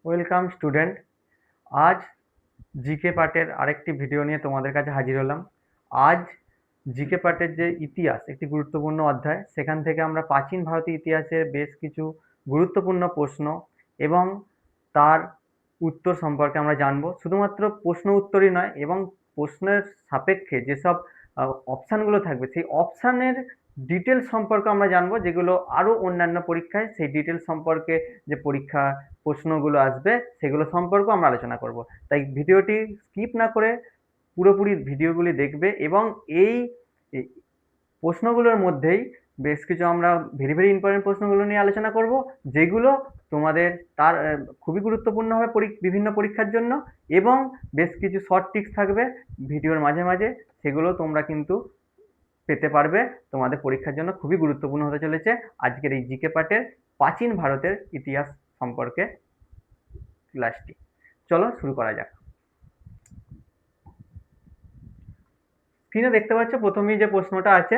Welcome student. আজ GK পার্টের আরেকটি ভিডিও নিয়ে তোমাদের কাছে হাজির হলাম। আজ জিকে পার্টের যে ইতিহাস, একটি গুরুত্বপূর্ণ অধ্যায়, সেখান থেকে আমরা প্রাচীন ভারতীয় ইতিহাসের বেশ কিছু গুরুত্বপূর্ণ প্রশ্ন এবং তার উত্তর সম্পর্কে আমরা জানবো। শুধুমাত্র প্রশ্ন উত্তরই নয়, এবং প্রশ্নের সাপেক্ষে যেসব অপশানগুলো থাকবে সেই অপশানের ডিটেলস সম্পর্কে আমরা জানবো, যেগুলো আরও অন্যান্য পরীক্ষায় সেই ডিটেলস সম্পর্কে যে পরীক্ষা প্রশ্নগুলো আসবে সেগুলো সম্পর্কেও আমরা আলোচনা করব। তাই ভিডিওটি স্কিপ না করে পুরোপুরি ভিডিওগুলি দেখবে, এবং এই এই প্রশ্নগুলোর মধ্যেই বেশ কিছু আমরা ভেরি ভেরি ইম্পর্টেন্ট প্রশ্নগুলো নিয়ে আলোচনা করব, যেগুলো তোমাদের তার খুবই গুরুত্বপূর্ণ হবে বিভিন্ন পরীক্ষার জন্য। এবং বেশ কিছু শর্ট টিপস থাকবে ভিডিওর মাঝে মাঝে, সেগুলো তোমরা কিন্তু পেতে পারবে। তোমাদের পরীক্ষার জন্য খুবই গুরুত্বপূর্ণ হতে চলেছে আজকের এই জিকে পার্টের প্রাচীন ভারতের ইতিহাস সম্পর্কে ক্লাসটি। চলো শুরু করা যাক। স্ক্রিনে দেখতে পাচ্ছ প্রথমেই যে প্রশ্নটা আছে,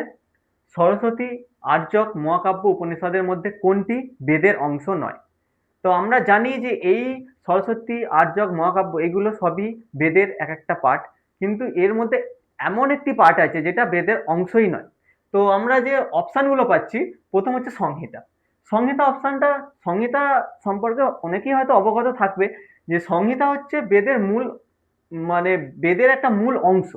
সরস্বতী আর্যক মহাকাব্য উপনিষদের মধ্যে কোনটি বেদের অংশ নয়? তো আমরা জানি যে এই সরস্বতী আর্যক মহাকাব্য এগুলো সবই বেদের এক একটা পার্ট, কিন্তু এর মধ্যে এমন একটি পার্ট আছে যেটা বেদের অংশই নয়। তো আমরা যে অপশানগুলো পাচ্ছি, প্রথম হচ্ছে সংহিতা। সংহিতা অপশানটা, সংহিতা সম্পর্কে অনেকেই হয়তো অবগত থাকবে যে সংহিতা হচ্ছে বেদের মূল, মানে বেদের একটা মূল অংশ।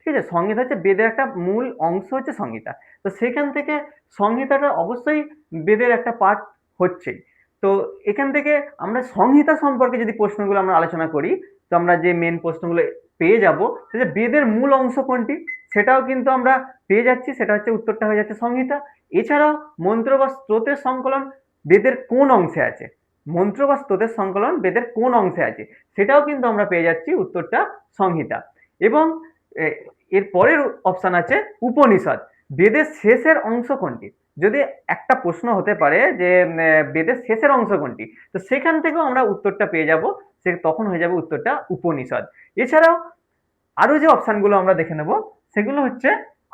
ঠিক আছে, সংহিতা হচ্ছে বেদের একটা মূল অংশ, হচ্ছে সংহিতা। তো সেখান থেকে সংহিতাটা অবশ্যই বেদের একটা পার্ট হচ্ছেই। তো এখান থেকে আমরা সংহিতা সম্পর্কে যদি প্রশ্নগুলো আমরা আলোচনা করি, তো আমরা যে মেন প্রশ্নগুলো পেয়ে যাব, সেটা বেদের মূল অংশ কোনটি সেটাও কিন্তু আমরা পেয়ে যাচ্ছি। সেটা হচ্ছে উত্তরটা হয়ে যাচ্ছে সংহিতা। এছাড়াও মন্ত্র বা স্তোত্রের সংকলন বেদের কোন অংশে আছে, মন্ত্র বা স্তোত্রের সংকলন বেদের কোন অংশে আছে, সেটাও কিন্তু আমরা পেয়ে যাচ্ছি উত্তরটা সংহিতা। এবং এর পরের অপশান আছে উপনিষদ, বেদের শেষের অংশ কোনটি। যদি একটা প্রশ্ন হতে পারে যে বেদের শেষের অংশ কোনটি, তো সেখান থেকেও আমরা উত্তরটা পেয়ে যাব, সে তখন হয়ে যাবে উত্তরটা উপনিষদ। এছাড়াও আরো যে অপশানগুলো আমরা দেখে নেব, সেগুলো হচ্ছে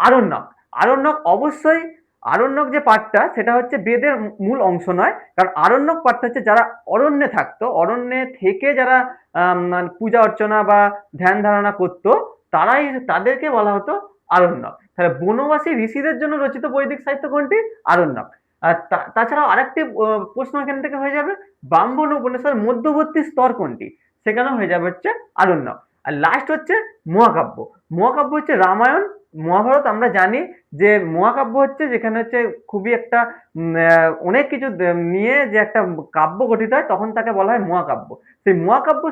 আরণ্যক। আরণ্যক অবশ্যই, আরণ্যক যে পাঠটা সেটা হচ্ছে বেদের মূল অংশ নয়, কারণ আরণ্যক পাঠটা হচ্ছে যারা অরণ্যে থাকতো, অরণ্যে থেকে যারা পূজা অর্চনা বা ধ্যান ধারণা করতো, তারাই, তাদেরকে বলা হতো আরণ্যক। তাহলে বনবাসী ঋষিদের জন্য রচিত বৈদিক সাহিত্য কোনটি? আরণ্যক। আর তাছাড়াও আরেকটি প্রশ্ন এখান থেকে হয়ে যাবে, ব্রাহ্মণ উপনিষদের মধ্যবর্তী স্তর কোনটি, সেখানেও হয়ে যাবে হচ্ছে আরণ্যক। আর লাস্ট হচ্ছে মহাকাব্য। মহাকাব্য হচ্ছে রামায়ণ, মহাভারত। আমরা জানি যে মহাকাব্য হচ্ছে যেখানে হচ্ছে খুবই একটা অনেক কিছু নিয়ে যে একটা কাব্য গঠিত হয়, তখন তাকে বলা হয় মহাকাব্য। সেই মহাকাব্য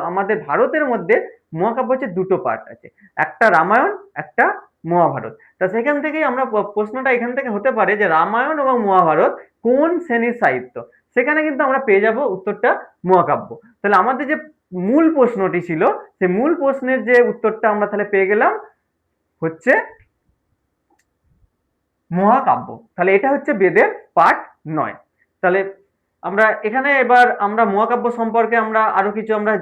আমাদের ভারতের মধ্যে মহাকাব্য হচ্ছে দুটো পার্ট আছে, একটা রামায়ণ, একটা মহাভারত। তা সেখান থেকেই আমরা প্রশ্নটা এখান থেকে হতে পারে যে রামায়ণ এবং মহাভারত কোন শ্রেণীর সাহিত্য, সেখানে কিন্তু আমরা পেয়ে যাব উত্তরটা মহাকাব্য। তাহলে আমাদের যে মূল প্রশ্নটি ছিল, সেই মূল প্রশ্নের যে উত্তরটা আমরা তাহলে পেয়ে গেলাম হচ্ছে মহাকাব্য। তাহলে এটা হচ্ছে বেদের পার্ট নয়। তাহলে আমরা এখানে এবার আমরা মহাকাব্য সম্পর্কে আমরা আরো কিছু আমরা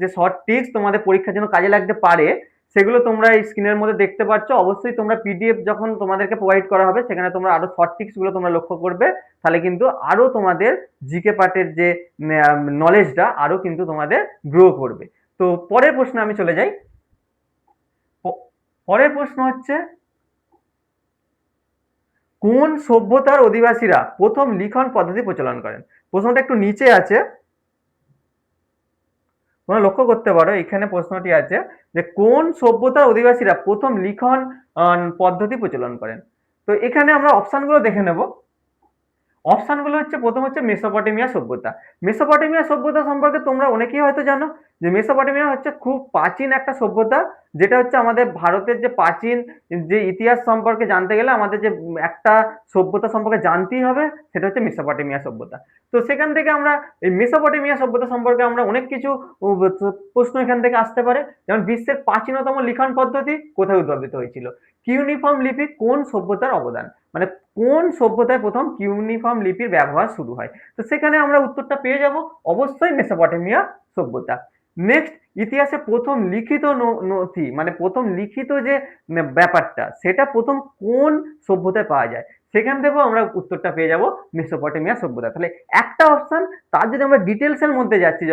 যে শর্ট টিপস তোমাদের পরীক্ষার জন্য কাজে লাগতে পারে, সেগুলো তোমরা এই স্ক্রিনের মধ্যে দেখতে পাচ্ছ। অবশ্যই তোমরা পিডিএফ যখন তোমাদেরকে প্রোভাইড করা হবে, সেখানে তোমরা আরো শর্ট টিপস গুলো তোমরা লক্ষ্য করবে, তাহলে কিন্তু আরো তোমাদের জিকে পার্টের যে নলেজটা আরো কিন্তু তোমাদের গ্রো করবে। তো পরের প্রশ্নে আমি চলে যাই। পরের প্রশ্ন হচ্ছে, কোন সভ্যতার অধিবাসীরা প্রথম লিখন পদ্ধতি প্রচলন করেন? প্রশ্নটা একটু নিচে আছে, তোমরা লক্ষ্য করতে পারো। এখানে প্রশ্নটি আছে যে কোন সভ্যতার অধিবাসীরা প্রথম লিখন পদ্ধতি প্রচলন করেন। তো এখানে আমরা অপশানগুলো দেখে নেব। অপশানগুলো হচ্ছে, প্রথম হচ্ছে মেসোপটেমিয়া সভ্যতা। মেসোপটেমিয়া সভ্যতা সম্পর্কে তোমরা অনেকেই হয়তো জানো যে মেসোপটেমিয়া হচ্ছে খুব প্রাচীন একটা সভ্যতা, যেটা হচ্ছে আমাদের ভারতের যে প্রাচীন যে ইতিহাস সম্পর্কে জানতে গেলে আমাদের যে একটা সভ্যতা সম্পর্কে জানতেই হবে, সেটা হচ্ছে মেসোপটেমিয়া সভ্যতা। তো সেখান থেকে আমরা এই মেসোপটেমিয়া সভ্যতা সম্পর্কে আমরা অনেক কিছু প্রশ্ন এখান থেকে আসতে পারে। যেমন বিশ্বের প্রাচীনতম লিখন পদ্ধতি কোথায় উদ্ভাবিত হয়েছিল? কিউনিফর্ম লিপি কোন সভ্যতার অবদান, মানে কোন সভ্যতায় প্রথম কিউনিফর্ম লিপির ব্যবহার শুরু হয়? তো সেখানে আমরা উত্তরটা পেয়ে যাব, অবশ্যই মেসোপটেমিয়া সভ্যতা। নেক্সট, ইতিহাসে প্রথম লিখিত নথি, মানে প্রথম লিখিত যে ব্যাপারটা, সেটা প্রথম কোন সভ্যতায় পাওয়া যায়? সেখান থেকেও আমরা উত্তরটা পেয়ে যাব মেসোপটেমিয়া সভ্যতা। তাহলে একটা অপশন, তার যদি আমরা ডিটেলসের মধ্যে যাচ্ছি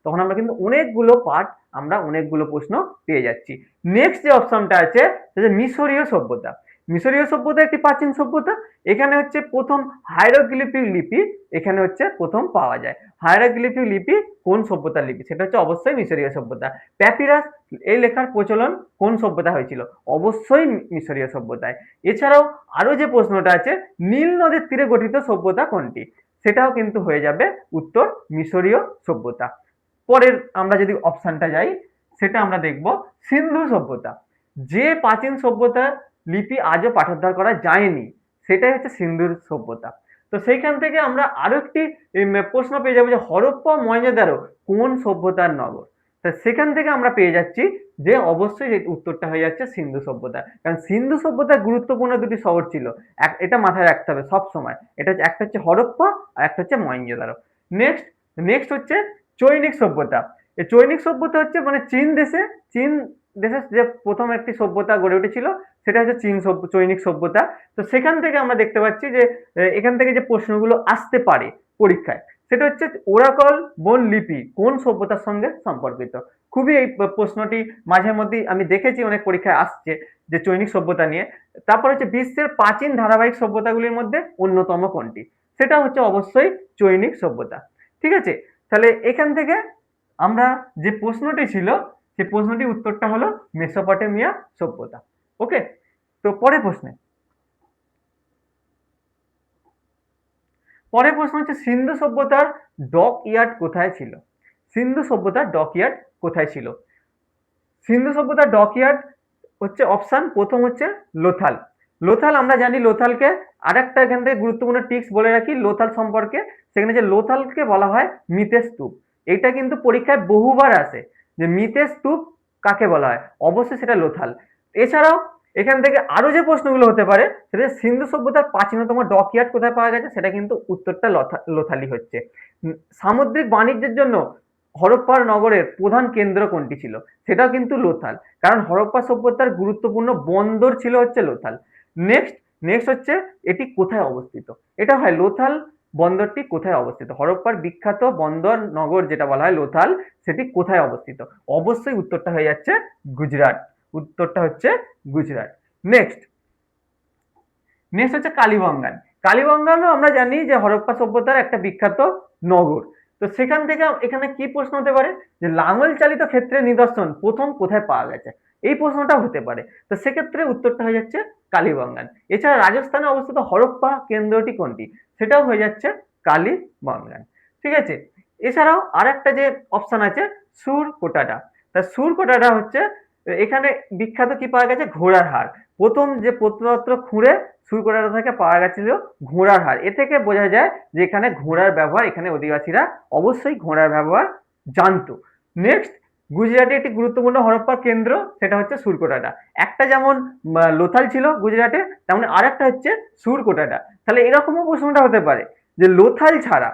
তখন আমরা কিন্তু অনেকগুলো পার্ট, আমরা অনেকগুলো প্রশ্ন পেয়ে যাচ্ছি। নেক্সট যে অপশনটা আছে সেটা মিশরীয় সভ্যতা। মিশরীয় সভ্যতা একটি প্রাচীন সভ্যতা। এখানে হচ্ছে প্রথম হাইরোগ্লিফিক লিপি এখানে হচ্ছে প্রথম পাওয়া যায়। হাইরোগ্লিফিক লিপি কোন সভ্যতার লিপি? সেটা হচ্ছে অবশ্যই মিশরীয় সভ্যতা। প্যাপিরাস, এই লেখার প্রচলন কোন সভ্যতা হয়েছিল? অবশ্যই মিশরীয় সভ্যতায়। এছাড়াও আরো যে প্রশ্নটা আছে, নীল নদের তীরে গঠিত সভ্যতা কোনটি? সেটাও কিন্তু হয়ে যাবে উত্তর মিশরীয় সভ্যতা। পরের আমরা যদি অপশনটা যাই, সেটা আমরা দেখব সিন্ধু সভ্যতা। যে প্রাচীন সভ্যতার লিপি আজও পাঠোদ্ধার করা যায়নি সেটাই হচ্ছে সিন্ধুর সভ্যতা। তো সেইখান থেকে আমরা আরো একটি প্রশ্ন পেয়ে যাবো যে হরপ্পা মহেঞ্জোদারো কোন সভ্যতার নগর? তা সেখান থেকে আমরা পেয়ে যাচ্ছি যে অবশ্যই উত্তরটা হয়ে যাচ্ছে সিন্ধু সভ্যতা। কারণ সিন্ধু সভ্যতার গুরুত্বপূর্ণ দুটি শহর ছিল, এটা মাথায় রাখতে হবে সব সময়। একটা হচ্ছে হরপ্পা আর একটা হচ্ছে মহেঞ্জোদারো। নেক্সট নেক্সট হচ্ছে চৈনিক সভ্যতা। এই চৈনিক সভ্যতা হচ্ছে মানে চীন দেশে যে প্রথম একটি সভ্যতা গড়ে উঠেছিল সেটা হচ্ছে চৈনিক সভ্যতা। তো সেখান থেকে আমরা দেখতে পাচ্ছি যে এখান থেকে যে প্রশ্নগুলো আসতে পারে পরীক্ষায়, সেটা হচ্ছে ওরাকল বোন লিপি কোন সভ্যতার সঙ্গে সম্পর্কিত? খুবই এই প্রশ্নটি মাঝে মধ্যেই আমি দেখেছি অনেক পরীক্ষায় আসছে যে চৈনিক সভ্যতা নিয়ে। তারপর হচ্ছে বিশ্বের প্রাচীন ধারাবাহিক সভ্যতাগুলির মধ্যে অন্যতম কোনটি? সেটা হচ্ছে অবশ্যই চৈনিক সভ্যতা। ঠিক আছে, তাহলে এখান থেকে আমরা যে প্রশ্নটি ছিল সেই প্রশ্নটির উত্তরটা হলো মেসোপটেমিয়া সভ্যতা। ওকে, তো পরের প্রশ্ন হচ্ছে সিন্ধু সভ্যতার ডক ইয়ার্ড কোথায় ছিল? সিন্ধু সভ্যতার ডক ইয়ার্ড কোথায় ছিল? সিন্ধু সভ্যতার ডক ইয়ার্ড হচ্ছে অপশন প্রথম হচ্ছে লোথাল। লোথাল আমরা জানি, লোথালকে আরেকটা এখান থেকে গুরুত্বপূর্ণ টিপস বলে রাখি লোথাল সম্পর্কে। সেখানে যে লোথালকে বলা হয় মিতের স্তূপ। এটা কিন্তু পরীক্ষায় বহুবার আসে যে মিতের স্তূপ কাকে বলা হয়, অবশ্যই সেটা লোথাল। এছাড়াও এখান থেকে আরো যে প্রশ্নগুলো হতে পারে সেটা সিন্ধু সভ্যতার প্রাচীনতম ডকইয়ার্ড কোথায় পাওয়া গেছে, সেটা কিন্তু উত্তরটা লোথালি হচ্ছে। সামুদ্রিক বাণিজ্যের জন্য হরপ্পার নগরের প্রধান কেন্দ্র কোনটি ছিল? সেটাও কিন্তু লোথাল, কারণ হরপ্পা সভ্যতার গুরুত্বপূর্ণ বন্দর ছিল হচ্ছে লোথাল। নেক্সট নেক্সট হচ্ছে এটি কোথায় অবস্থিত? এটা হয় লোথাল বন্দরটি কোথায় অবস্থিত? হরপ্পার বিখ্যাত বন্দর নগর যেটা বলা হয় লোথাল, সেটি কোথায় অবস্থিত? অবশ্যই উত্তরটা হয়ে যাচ্ছে গুজরাট। উত্তরটা হচ্ছে গুজরাট। নেক্সট নেক্সট হচ্ছে কালীবঙ্গান। কালীবঙ্গানও আমরা জানি যে হরপ্পা সভ্যতার একটা বিখ্যাত নগর। তো সেখান থেকে এখানে কি প্রশ্ন হতে পারে যে লাঙল চালিত ক্ষেত্রের নিদর্শন প্রথম কোথায় পাওয়া গেছে? এই প্রশ্নটা হতে পারে। তো সেক্ষেত্রে উত্তরটা হয়ে যাচ্ছে কালীবঙ্গান। এছাড়া রাজস্থানে অবস্থিত হরপ্পা কেন্দ্রটি কোনটি? সেটাও হয়ে যাচ্ছে কালীবঙ্গান। ঠিক আছে, এছাড়াও আর একটা যে অপশন আছে সুরকোটাটা। তা সুরকোটাটা হচ্ছে এখানে বিখ্যাত কি পাওয়া গেছে? ঘোড়ার হাড়। প্রথম যে প্রত্নতত্ত্ব খুঁড়ে সুরকোটাটা থেকে পাওয়া গেছিল ঘোড়ার হাড়। এ থেকে বোঝা যায় যে এখানে ঘোড়ার ব্যবহার, এখানে অধিবাসীরা অবশ্যই ঘোড়ার ব্যবহার জানতো। নেক্সট গুজরাটে একটি গুরুত্বপূর্ণ হরপ্পা কেন্দ্র, সেটা হচ্ছে সুরকোটাটা। একটা যেমন লোথাল ছিল গুজরাটে, তেমন আর একটা হচ্ছে সুরকোটাটা। তাহলে এরকমও প্রশ্নটা হতে পারে যে লোথাল ছাড়া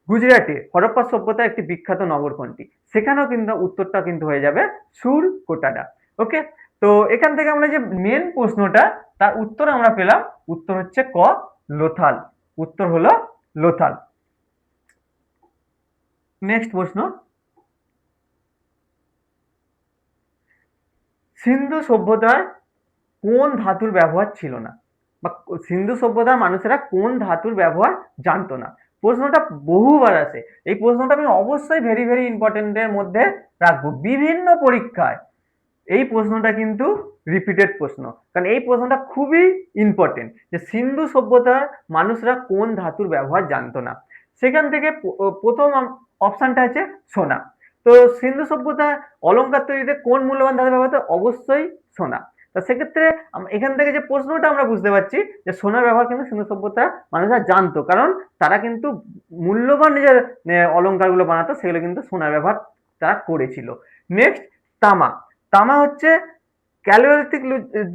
গুজরাটে হরপ্পা সভ্যতার একটি বিখ্যাত নগর কোনটি? সেখানেও কিন্তু উত্তরটা কিন্তু হয়ে যাবে সুরকোটাটা। ওকে, তো এখান থেকে আমরা যে মেন প্রশ্নটা তার উত্তর আমরা পেলাম, উত্তর হচ্ছে ক লোথাল। উত্তর হলো লোথাল। নেক্সট প্রশ্ন, সিন্ধু সভ্যতার কোন ধাতুর ব্যবহার ছিল না, বা সিন্ধু সভ্যতার মানুষেরা কোন ধাতুর ব্যবহার জানতো না? প্রশ্নটা বহুবার আসে। এই প্রশ্নটা আমি অবশ্যই ভেরি ভেরি ইম্পর্টেন্টের মধ্যে রাখবো। বিভিন্ন পরীক্ষায় এই প্রশ্নটা কিন্তু রিপিটেড প্রশ্ন, কারণ এই প্রশ্নটা খুবই ইম্পর্টেন্ট যে সিন্ধু সভ্যতার মানুষরা কোন ধাতুর ব্যবহার জানতো না। সেখান থেকে প্রথম অপশনটা আছে সোনা। তো সিন্ধু সভ্যতা অলঙ্কার তৈরিতে কোন মূল্যবান ধাতু ব্যবহার হতো? অবশ্যই সোনা। তো সেক্ষেত্রে এখান থেকে যে প্রশ্নটা আমরা বুঝতে পারছি যে সোনার ব্যবহার কিন্তু সিন্ধু সভ্যতা মানুষরা জানতো, কারণ তারা কিন্তু মূল্যবান নিজের অলঙ্কারগুলো বানাতো, সেগুলো কিন্তু সোনার ব্যবহার তারা করেছিল। নেক্সট তামা। তামা হচ্ছে ক্যালোলিথিক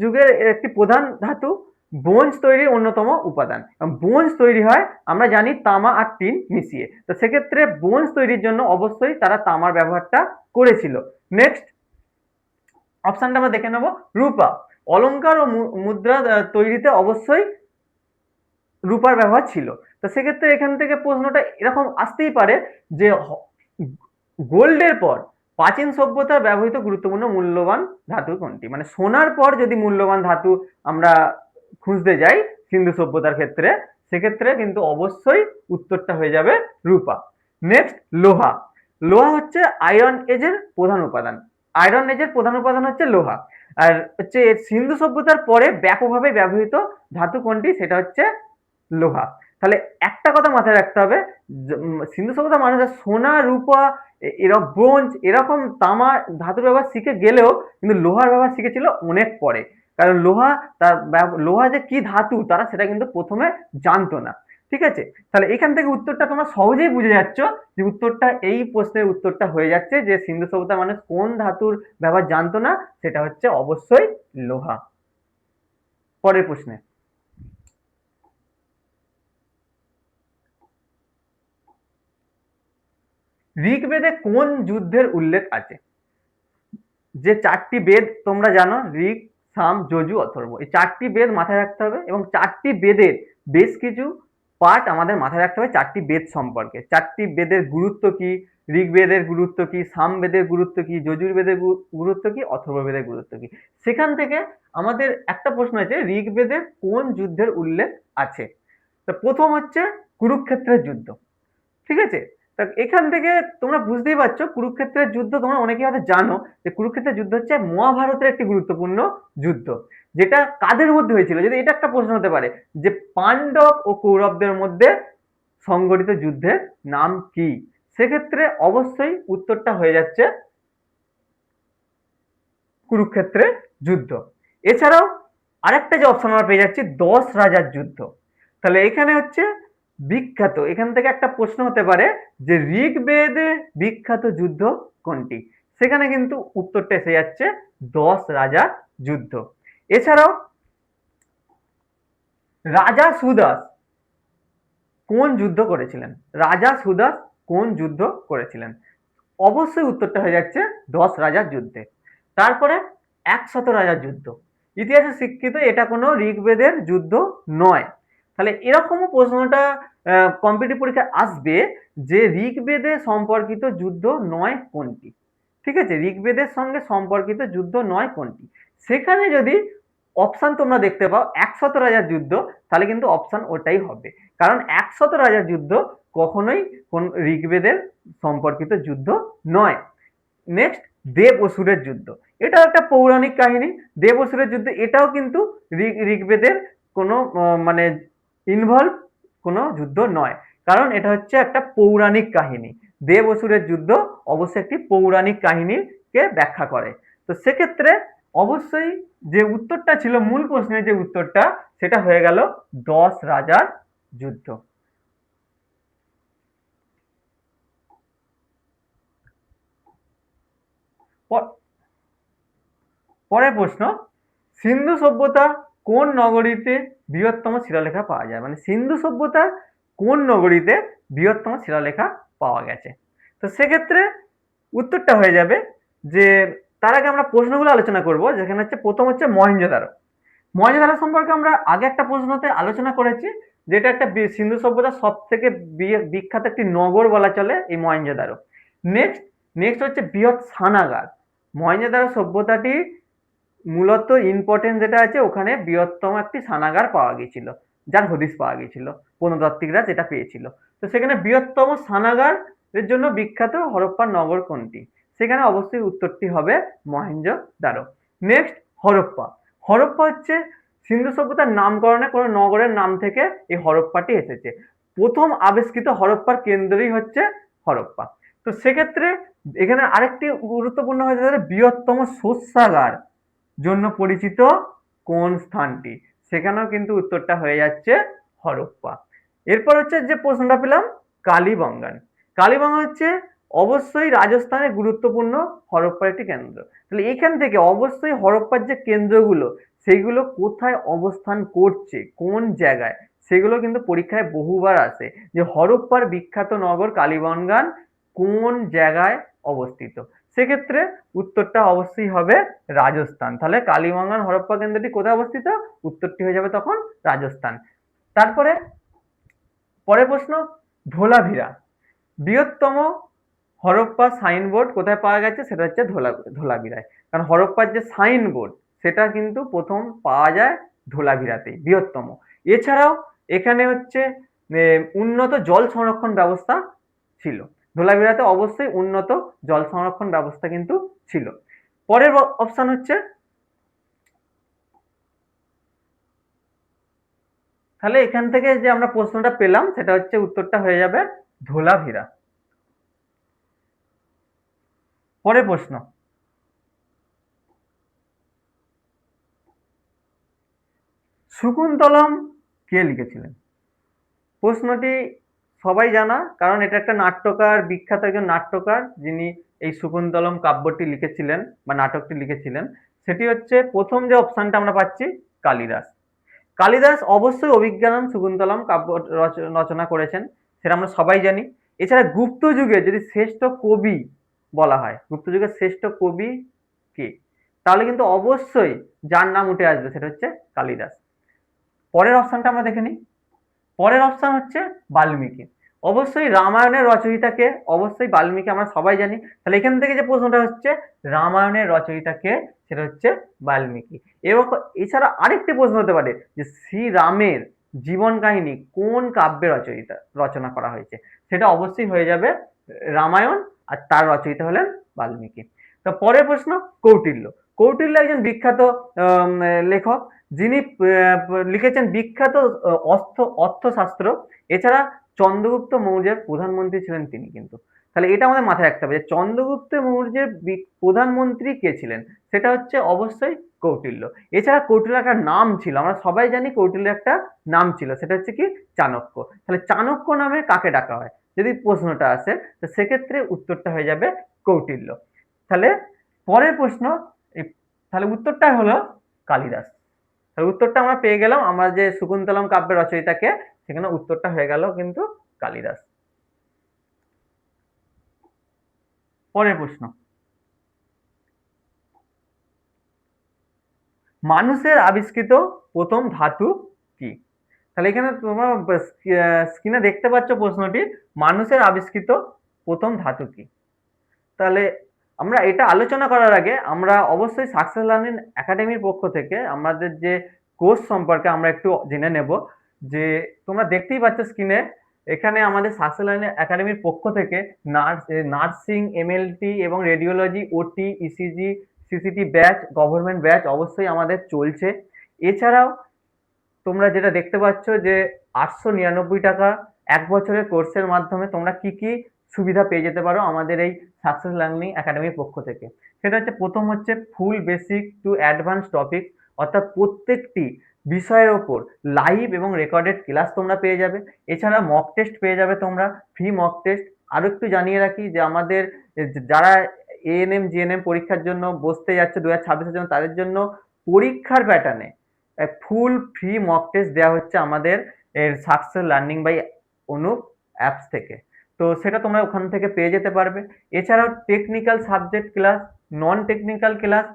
যুগের একটি প্রধান ধাতু, ব্রোঞ্জ তৈরির অন্যতম উপাদান। ব্রোঞ্জ তৈরি হয় আমরা জানি তামা আর টিন মিশিয়ে। তো সেক্ষেত্রে ব্রোঞ্জ তৈরির জন্য অবশ্যই তারা তামার ব্যবহারটা করেছিল। নেক্সট অপশনটা আমরা দেখে নেব রূপা। অলঙ্কার ও মুদ্রা তৈরিতে অবশ্যই রূপার ব্যবহার ছিল। তো সেক্ষেত্রে এখান থেকে প্রশ্নটা এরকম আসতেই পারে যে গোল্ডের পর প্রাচীন সভ্যতার ব্যবহৃত গুরুত্বপূর্ণ মূল্যবান ধাতু কোনটি? মানে সোনার পর যদি মূল্যবান ধাতু আমরা খুঁজতে যাই সিন্ধু সভ্যতার ক্ষেত্রে, সেক্ষেত্রে কিন্তু অবশ্যই উত্তরটা হয়ে যাবে রূপা। নেক্সট, লোহা। লোহা হচ্ছে আয়রন এজের প্রধান উপাদান। আয়রন এজের প্রধান উপাদান হচ্ছে লোহা। আর হচ্ছে সিন্ধু সভ্যতার পরে ব্যাপকভাবে ব্যবহৃত ধাতু কোনটি? সেটা হচ্ছে লোহা। তাহলে একটা কথা মাথায় রাখতে হবে, সিন্ধু সভ্যতার মানুষরা সোনা, রূপা, এরকম ব্রোঞ্জ, এরকম তামা ধাতুর ব্যবহার শিখে গেলেও কিন্তু লোহার ব্যবহার শিখেছিল অনেক পরে। কারণ লোহা যে কি ধাতু তারা সেটা কিন্তু প্রথমে জানতো না। ঠিক আছে, তাহলে এখান থেকে উত্তরটা তোমরা সহজেই বুঝে যাচ্ছ যে উত্তরটা, এই প্রশ্নের উত্তরটা হয়ে যাচ্ছে যে সিন্ধু সভ্যতার মানুষ কোন ধাতুর ব্যবহার জানতো না, সেটা হচ্ছে অবশ্যই লোহা। পরের প্রশ্নে, ঋগ্বেদে কোন যুদ্ধের উল্লেখ আছে? যে চারটি বেদ তোমরা জানো, ঋক, সাম, যজু, অথর্ব, এই চারটি বেদ মাথায় রাখতে হবে এবং চারটি বেদের বেশ কিছু পার্ট আমাদের মাথায় রাখতে হবে চারটি বেদ সম্পর্কে। চারটি বেদের গুরুত্ব কি, ঋগ্বেদের গুরুত্ব কি, সাম বেদের গুরুত্ব কি, যজুর বেদের গুরুত্ব কি, অথর্ব বেদের গুরুত্ব কি। সেখান থেকে আমাদের একটা প্রশ্ন আছে, ঋগ্বেদে কোন যুদ্ধের উল্লেখ আছে? তো প্রথম হচ্ছে কুরুক্ষেত্রের যুদ্ধ। ঠিক আছে, তা এখান থেকে তোমরা বুঝতেই পারছো কুরুক্ষেত্রের যুদ্ধ তোমরা অনেকেই হয়তো জানো যে কুরুক্ষেত্রের যুদ্ধ হচ্ছে মহাভারতের একটি গুরুত্বপূর্ণ যুদ্ধ। যেটা কাদের মধ্যে হয়েছিল, যদি এটা একটা প্রশ্ন হতে পারে যে পাণ্ডব ও কৌরবদের মধ্যে সংঘটিত যুদ্ধের নাম কি, সেক্ষেত্রে অবশ্যই উত্তরটা হয়ে যাচ্ছে কুরুক্ষেত্রের যুদ্ধ। এছাড়াও আরেকটা যে অপশন আমরা পেয়ে যাচ্ছি 10 রাজার যুদ্ধ। তাহলে এখানে হচ্ছে বিখ্যাত, এখান থেকে একটা প্রশ্ন হতে পারে যে ঋগ্বেদে বিখ্যাত যুদ্ধ কোনটি? সেখানে কিন্তু উত্তরটা এসে যাচ্ছে 10 রাজার যুদ্ধ। এছাড়াও রাজা সুদাস কোন যুদ্ধ করেছিলেন? রাজা সুদাস কোন যুদ্ধ করেছিলেন? অবশ্যই উত্তরটা হয়ে যাচ্ছে 10 রাজার যুদ্ধে। তারপরে 100 রাজার যুদ্ধ। ইতিহাসে স্বীকৃত এটা কোনো ঋগ্বেদের যুদ্ধ নয়। তাহলে এরকমও প্রশ্নটা কম্পিটিটিভ পরীক্ষায় আসবে যে ঋগ্বেদে সম্পর্কিত যুদ্ধ নয় কোনটি? ঠিক আছে, ঋগ্বেদের সঙ্গে সম্পর্কিত যুদ্ধ নয় কোনটি? সেখানে যদি অপশন তোমরা দেখতে পাও 100 রাজার যুদ্ধ, তাহলে কিন্তু অপশন ওটাই হবে। কারণ 100 রাজার যুদ্ধ কখনোই কোন ঋগ্বেদের সম্পর্কিত যুদ্ধ নয়। নেক্সট, দেব অসুরের যুদ্ধ। এটাও একটা পৌরাণিক কাহিনী। দেব অসুরের যুদ্ধ এটাও কিন্তু ঋগ্বেদের কোনো মানে ইনভলভ কোনো যুদ্ধ নয়, কারণ এটা হচ্ছে একটা পৌরাণিক কাহিনী। দেব অসুরের যুদ্ধ অবশ্যই একটি পৌরাণিক কাহিনীকে ব্যাখ্যা করে। তো সেক্ষেত্রে অবশ্যই যে উত্তরটা ছিল মূল প্রশ্নের যে উত্তরটা, সেটা হয়ে গেল 10 রাজার যুদ্ধ। পরের প্রশ্ন, সিন্ধু সভ্যতা কোন নগরীতে বৃহত্তম শিলালেখা পাওয়া যায়? মানে সিন্ধু সভ্যতার কোন নগরীতে বৃহত্তম শিলালেখা পাওয়া গেছে? তো সেক্ষেত্রে উত্তরটা হয়ে যাবে যে, তার আগে আমরা প্রশ্নগুলো আলোচনা করব, যেখানে হচ্ছে প্রথম হচ্ছে মহেঞ্জোদারো। মহেঞ্জোদারো সম্পর্কে আমরা আগে একটা প্রশ্নতে আলোচনা করেছি, যেটা একটা সিন্ধু সভ্যতার সব থেকে বিখ্যাত একটি নগর বলা চলে এই মহেঞ্জোদারো। নেক্সট নেক্সট হচ্ছে বৃহৎ স্নানাগার। মহেঞ্জোদারো সভ্যতাটি মূলত ইম্পর্টেন্ট যেটা আছে, ওখানে বৃহত্তম একটি স্নানাগার পাওয়া গিয়েছিল, যার হদিস পাওয়া গিয়েছিল, প্রত্নতাত্ত্বিকরা যেটা পেয়েছিল। তো সেখানে বৃহত্তম স্নানাগার এর জন্য বিখ্যাত হরপ্পার নগর কোনটি? সেখানে অবশ্যই উত্তরটি হবে মহেঞ্জোদারো। নেক্সট, হরপ্পা। হরপ্পা হচ্ছে সিন্ধু সভ্যতার নামকরণে কোনো নগরের নাম থেকে এই হরপ্পাটি এসেছে। প্রথম আবিষ্কৃত হরপ্পার কেন্দ্রই হচ্ছে হরপ্পা। তো সেক্ষেত্রে এখানে আরেকটি গুরুত্বপূর্ণ হয়ে যাবে বৃহত্তম শস্যাগার জন্য পরিচিত কোন স্থানটি? সেখানেও কিন্তু উত্তরটা হয়ে যাচ্ছে হরপ্পা। এরপর হচ্ছে যে প্রশ্নটা পেলাম কালীবঙ্গান। কালীবঙ্গান হচ্ছে অবশ্যই রাজস্থানের গুরুত্বপূর্ণ হরপ্পার একটি কেন্দ্র। তাহলে এখান থেকে অবশ্যই হরপ্পার যে কেন্দ্রগুলো সেগুলো কোথায় অবস্থান করছে, কোন জায়গায়, সেগুলো কিন্তু পরীক্ষায় বহুবার আসে যে হরপ্পার বিখ্যাত নগর কালীবঙ্গান কোন জায়গায় অবস্থিত। সেক্ষেত্রে উত্তরটা অবশ্যই হবে রাজস্থান। তাহলে কালীবঙ্গান হরপ্পা কেন্দ্রটি কোথায় অবস্থিত? উত্তরটি হয়ে যাবে তখন রাজস্থান। তারপরে পরের প্রশ্ন, ধোলাভিরা বৃহত্তম হরপ্পা সাইনবোর্ড কোথায় পাওয়া গেছে? সেটা হচ্ছে ধোলাভিরায়। কারণ হরপ্পার যে সাইনবোর্ড সেটা কিন্তু প্রথম পাওয়া যায় ধোলাভিরাতেই, বৃহত্তম। এছাড়াও এখানে হচ্ছে উন্নত জল সংরক্ষণ ব্যবস্থা ছিল। ধোলাভিরাতে অবশ্যই উন্নত জল সংরক্ষণ ব্যবস্থা কিন্তু ছিল। পরের অপশন হচ্ছে, তাহলে এখান থেকে যে আমরা প্রশ্নটা পেলাম সেটা হচ্ছে উত্তরটা হয়ে যাবে ধোলাভিরা। পরের প্রশ্ন, শকুন্তলম কে লিখেছিলেন? প্রশ্নটি সবাই জানা, কারণ এটা একটা নাট্যকার, বিখ্যাত একজন নাট্যকার, যিনি এই শকুন্তলম কাব্যটি লিখেছিলেন বা নাটকটি লিখেছিলেন। সেটি হচ্ছে প্রথম যে অপশনটা আমরা পাচ্ছি, কালিদাস। কালিদাস অবশ্যই অভিজ্ঞানম শকুন্তলম কাব্য রচনা করেছেন, সেটা আমরা সবাই জানি। এছাড়া গুপ্ত যুগে যদি শ্রেষ্ঠ কবি বলা হয়, গুপ্ত যুগের শ্রেষ্ঠ কবি কে, তাহলে কিন্তু অবশ্যই যার নাম উঠে আসবে সেটা হচ্ছে কালিদাস। পরের অপশনটা আমরা দেখে নিই। পরের অপশন হচ্ছে বাল্মীকি। অবশ্যই রামায়ণের রচয়িতাকে, অবশ্যই বাল্মীকি আমরা সবাই জানি। তাহলে এখান থেকে যে প্রশ্নটা হচ্ছে রামায়ণের রচয়িতাকে, সেটা হচ্ছে বাল্মীকি। এবং এছাড়া আরেকটি প্রশ্ন হতে পারে যে শ্রীরামের জীবন কাহিনী কোন কাব্যে রচনা করা হয়েছে, সেটা অবশ্যই হয়ে যাবে রামায়ণ, আর তার রচয়িতা হলেন বাল্মীকি। তো পরের প্রশ্ন, কৌটিল্য। কৌটিল্য একজন বিখ্যাত লেখক, যিনি লিখেছেন বিখ্যাত অর্থশাস্ত্র। এছাড়া চন্দ্রগুপ্ত মৌর্যের প্রধানমন্ত্রী ছিলেন তিনি কিন্তু। তাহলে এটা আমাদের মাথায় রাখতে হবে যে চন্দ্রগুপ্ত মৌর্যের প্রধানমন্ত্রী কে ছিলেন, সেটা হচ্ছে অবশ্যই কৌটিল্য। এছাড়া কৌটিল্য একটা নাম ছিল, আমরা সবাই জানি কৌটিল্য একটা নাম ছিল, সেটা হচ্ছে কি, চাণক্য। তাহলে চাণক্য নামে কাকে ডাকা হয় যদি প্রশ্নটা আসে, তো সেক্ষেত্রে উত্তরটা হয়ে যাবে কৌটিল্য। তাহলে পরের প্রশ্ন, তাহলে উত্তরটা হলো কালিদাস। তাহলে উত্তরটা আমরা পেয়ে গেলাম, আমরা যে শকুন্তলম কাব্যের রচয়িতাকে, সেখানে উত্তরটা হয়ে গেল কিন্তু কালিদাস। পরের প্রশ্ন, মানুষের আবিষ্কৃত প্রথম ধাতু কি? তাহলে এখানে তোমরা স্ক্রিনে দেখতে পাচ্ছ প্রশ্নটি, মানুষের আবিষ্কৃত প্রথম ধাতু কি? তাহলে আমরা এটা আলোচনা করার আগে আমরা অবশ্যই সাকসেস লার্নিং একাডেমির পক্ষ থেকে আমাদের যে কোর্স সম্পর্কে আমরা একটু জেনে নেব। যে তোমরা দেখতেই পাচ্ছ স্ক্রিনে, এখানে আমাদের সাকসেস লার্নিং একাডেমির পক্ষ থেকে নার্সিং, এমএলটি এবং রেডিওলজি, ওটি, ইসিজি, সিসিটি ব্যাচ, গভর্নমেন্ট ব্যাচ অবশ্যই আমাদের চলছে। এছাড়াও তোমরা যেটা দেখতে পাচ্ছ যে 899 টাকা এক বছরের কোর্সের মাধ্যমে তোমরা কি কি সুবিধা পেয়ে যেতে পারো আমাদের এই সাকসেস লার্নিং একাডেমির পক্ষ থেকে। সেটা হচ্ছে, প্রথম হচ্ছে ফুল বেসিক টু অ্যাডভান্স টপিক, অর্থাৎ প্রত্যেকটি বিষয়ের ওপর লাইভ এবং রেকর্ডেড ক্লাস তোমরা পেয়ে যাবে। এছাড়া মক টেস্ট পেয়ে যাবে তোমরা, ফ্রি মক টেস্ট। আরো একটু জানিয়ে রাখি যে আমাদের যারা এএনএম জিএনএম পরীক্ষার জন্য বসতে যাচ্ছে 2026-এর জন্য, তাদের জন্য পরীক্ষার প্যাটার্নে ফুল ফ্রি মক টেস্ট দেওয়া হচ্ছে আমাদের success learning by Anup apps থেকে। তো সেটা তোমরা ওখান থেকে পেয়ে যেতে পারবে। এছাড়াও technical subject class, non technical class,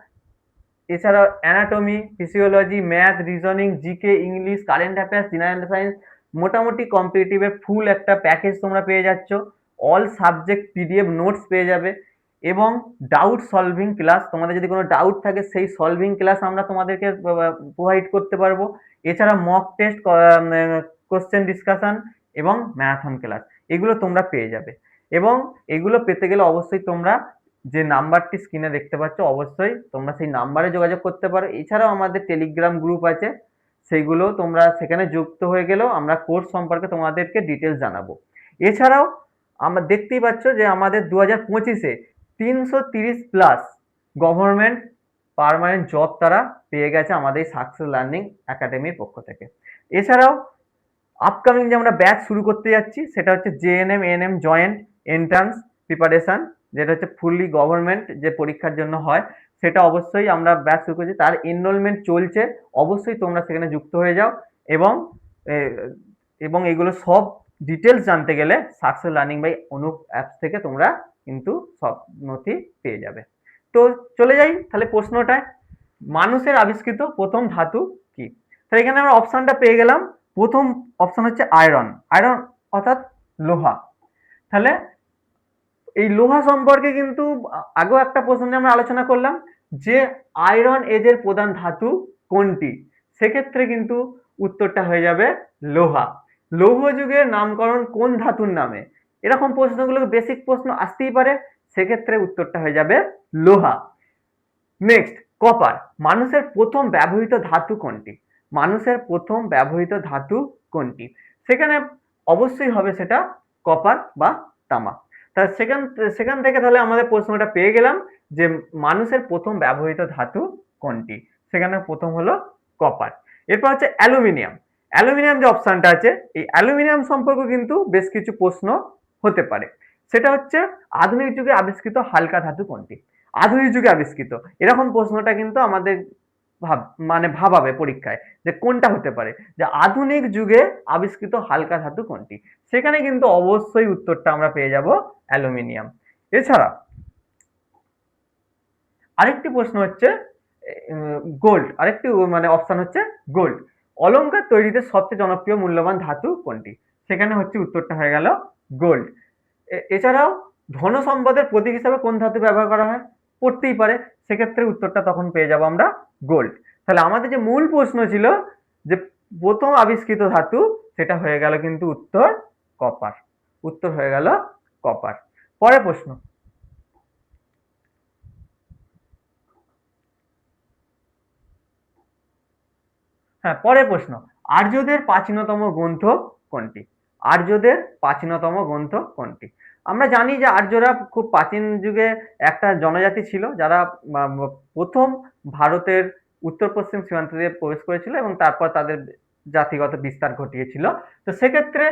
এছাড়াও anatomy, physiology, math, reasoning, GK, English, current affairs, general science, মোটামুটি কম্পিটিটিভের ফুল একটা প্যাকেজ তোমরা পেয়ে যাচ্ছ। অল সাবজেক্ট পিডিএফ নোটস পেয়ে যাবে এবং ডাউট সলভিং ক্লাস, তোমাদের যদি কোনো ডাউট থাকে সেই সলভিং ক্লাস আমরা তোমাদেরকে প্রোভাইড করতে পারবো। এছাড়া মক টেস্ট, কোশ্চেন ডিসকাশন এবং ম্যারাথন ক্লাস, এগুলো তোমরা পেয়ে যাবে। এবং এগুলো পেতে গেলে অবশ্যই তোমরা যে নাম্বারটি স্ক্রিনে দেখতে পাচ্ছ, অবশ্যই তোমরা সেই নাম্বারে যোগাযোগ করতে পারো। এছাড়াও আমাদের টেলিগ্রাম গ্রুপ আছে, সেইগুলো তোমরা সেখানে যুক্ত হয়ে গেলেও আমরা কোর্স সম্পর্কে তোমাদেরকে ডিটেলস জানাবো। এছাড়াও আমরা দেখতেই পাচ্ছ যে আমাদের 2025-এ 330+ গভর্নমেন্ট পার্মানেন্ট জব তারা পেয়ে গেছে আমাদের সাকসেস লার্নিং একাডেমির পক্ষ থেকে। এছাড়াও আপকামিং যে আমরা ব্যাচ শুরু করতে যাচ্ছি, সেটা হচ্ছে GNM ANM joint entrance preparation, যেটা হচ্ছে ফুললি গভর্নমেন্ট যে পরীক্ষার জন্য হয়, সেটা অবশ্যই আমরা ব্যাচ শুরু করছি, তার এনরোলমেন্ট চলছে। অবশ্যই তোমরা সেখানে যুক্ত হয়ে যাও এবং এবং এগুলো সব ডিটেলস জানতে গেলে success learning by Anup apps থেকে তোমরা কিন্তু সব নথি পেয়ে যাবে। তো চলে যাই তাহলে প্রশ্নটায়, মানুষের আবিষ্কৃত প্রথম ধাতু কি? তাহলে এখানে আমরা অপশনটা পেয়ে গেলাম। প্রথম অপশন হচ্ছে আয়রন, আয়রন অর্থাৎ লোহা। তাহলে এই লোহা সম্পর্কে কিন্তু আগেও একটা প্রশ্ন আমরা আলোচনা করলাম যে আয়রন এজের প্রধান ধাতু কোনটি, সেক্ষেত্রে কিন্তু উত্তরটা হয়ে যাবে লোহা। লৌহ যুগের নামকরণ কোন ধাতুর নামে, এরকম প্রশ্নগুলো বেসিক প্রশ্ন আসতেই পারে, সেক্ষেত্রে উত্তরটা হয়ে যাবে লোহা। Next, copper. মানুষের প্রথম ব্যবহৃত ধাতু কোনটি, মানুষের প্রথম ব্যবহৃত ধাতু কোনটি, সেখানে অবশ্যই হবে সেটা কপার বা তামা। তাহলে সেখান থেকে তাহলে আমাদের প্রশ্নটা পেয়ে গেলাম যে মানুষের প্রথম ব্যবহৃত ধাতু কোনটি, সেখানে প্রথম হলো কপার। এরপর হচ্ছে অ্যালুমিনিয়াম। অ্যালুমিনিয়াম যে অপশনটা আছে, এই অ্যালুমিনিয়াম সম্পর্কে কিন্তু বেশ কিছু প্রশ্ন হতে পারে। সেটা হচ্ছে আধুনিক যুগে আবিষ্কৃত হালকা ধাতু কোনটি, আধুনিক যুগে আবিষ্কৃত, এরকম প্রশ্নটা কিন্তু আমাদের ভাবাবে পরীক্ষায় যে কোনটা হতে পারে, যে আধুনিক যুগে আবিষ্কৃত হালকা ধাতু কোনটি, সেখানে কিন্তু অবশ্যই উত্তরটা আমরা পেয়ে যাব অ্যালুমিনিয়াম। এছাড়া আরেকটি প্রশ্ন হচ্ছে গোল্ড, আরেকটি অপশন হচ্ছে গোল্ড। অলংকার তৈরিতে সবচেয়ে জনপ্রিয় মূল্যবান ধাতু কোনটি, সেখানে হচ্ছে উত্তরটা হয়ে গেল গোল্ড। এছাড়াও ধন সম্পদের প্রতীক হিসাবে কোন ধাতু ব্যবহার করা হয়, পড়তেই পারে, সেক্ষেত্রে উত্তরটা তখন পেয়ে যাব আমরা গোল্ড। তাহলে আমাদের যে মূল প্রশ্ন ছিল যে প্রথম আবিষ্কৃত ধাতু, সেটা হয়ে গেল কিন্তু উত্তর কপার, উত্তর হয়ে গেল কপার। পরের প্রশ্ন, হ্যাঁ পরের প্রশ্ন, আর্যদের প্রাচীনতম গ্রন্থ কোনটি, আর্যদের প্রাচীনতম গ্রন্থ কোনটি। আমরা জানি যে আর্যরা খুব প্রাচীন যুগে একটা জনজাতি ছিল যারা প্রথম ভারতের উত্তর পশ্চিম সীমান্ত দিয়ে প্রবেশ করেছিল এবং তারপর তাদের জাতিগত বিস্তার ঘটিয়েছিল। তো সেক্ষেত্রে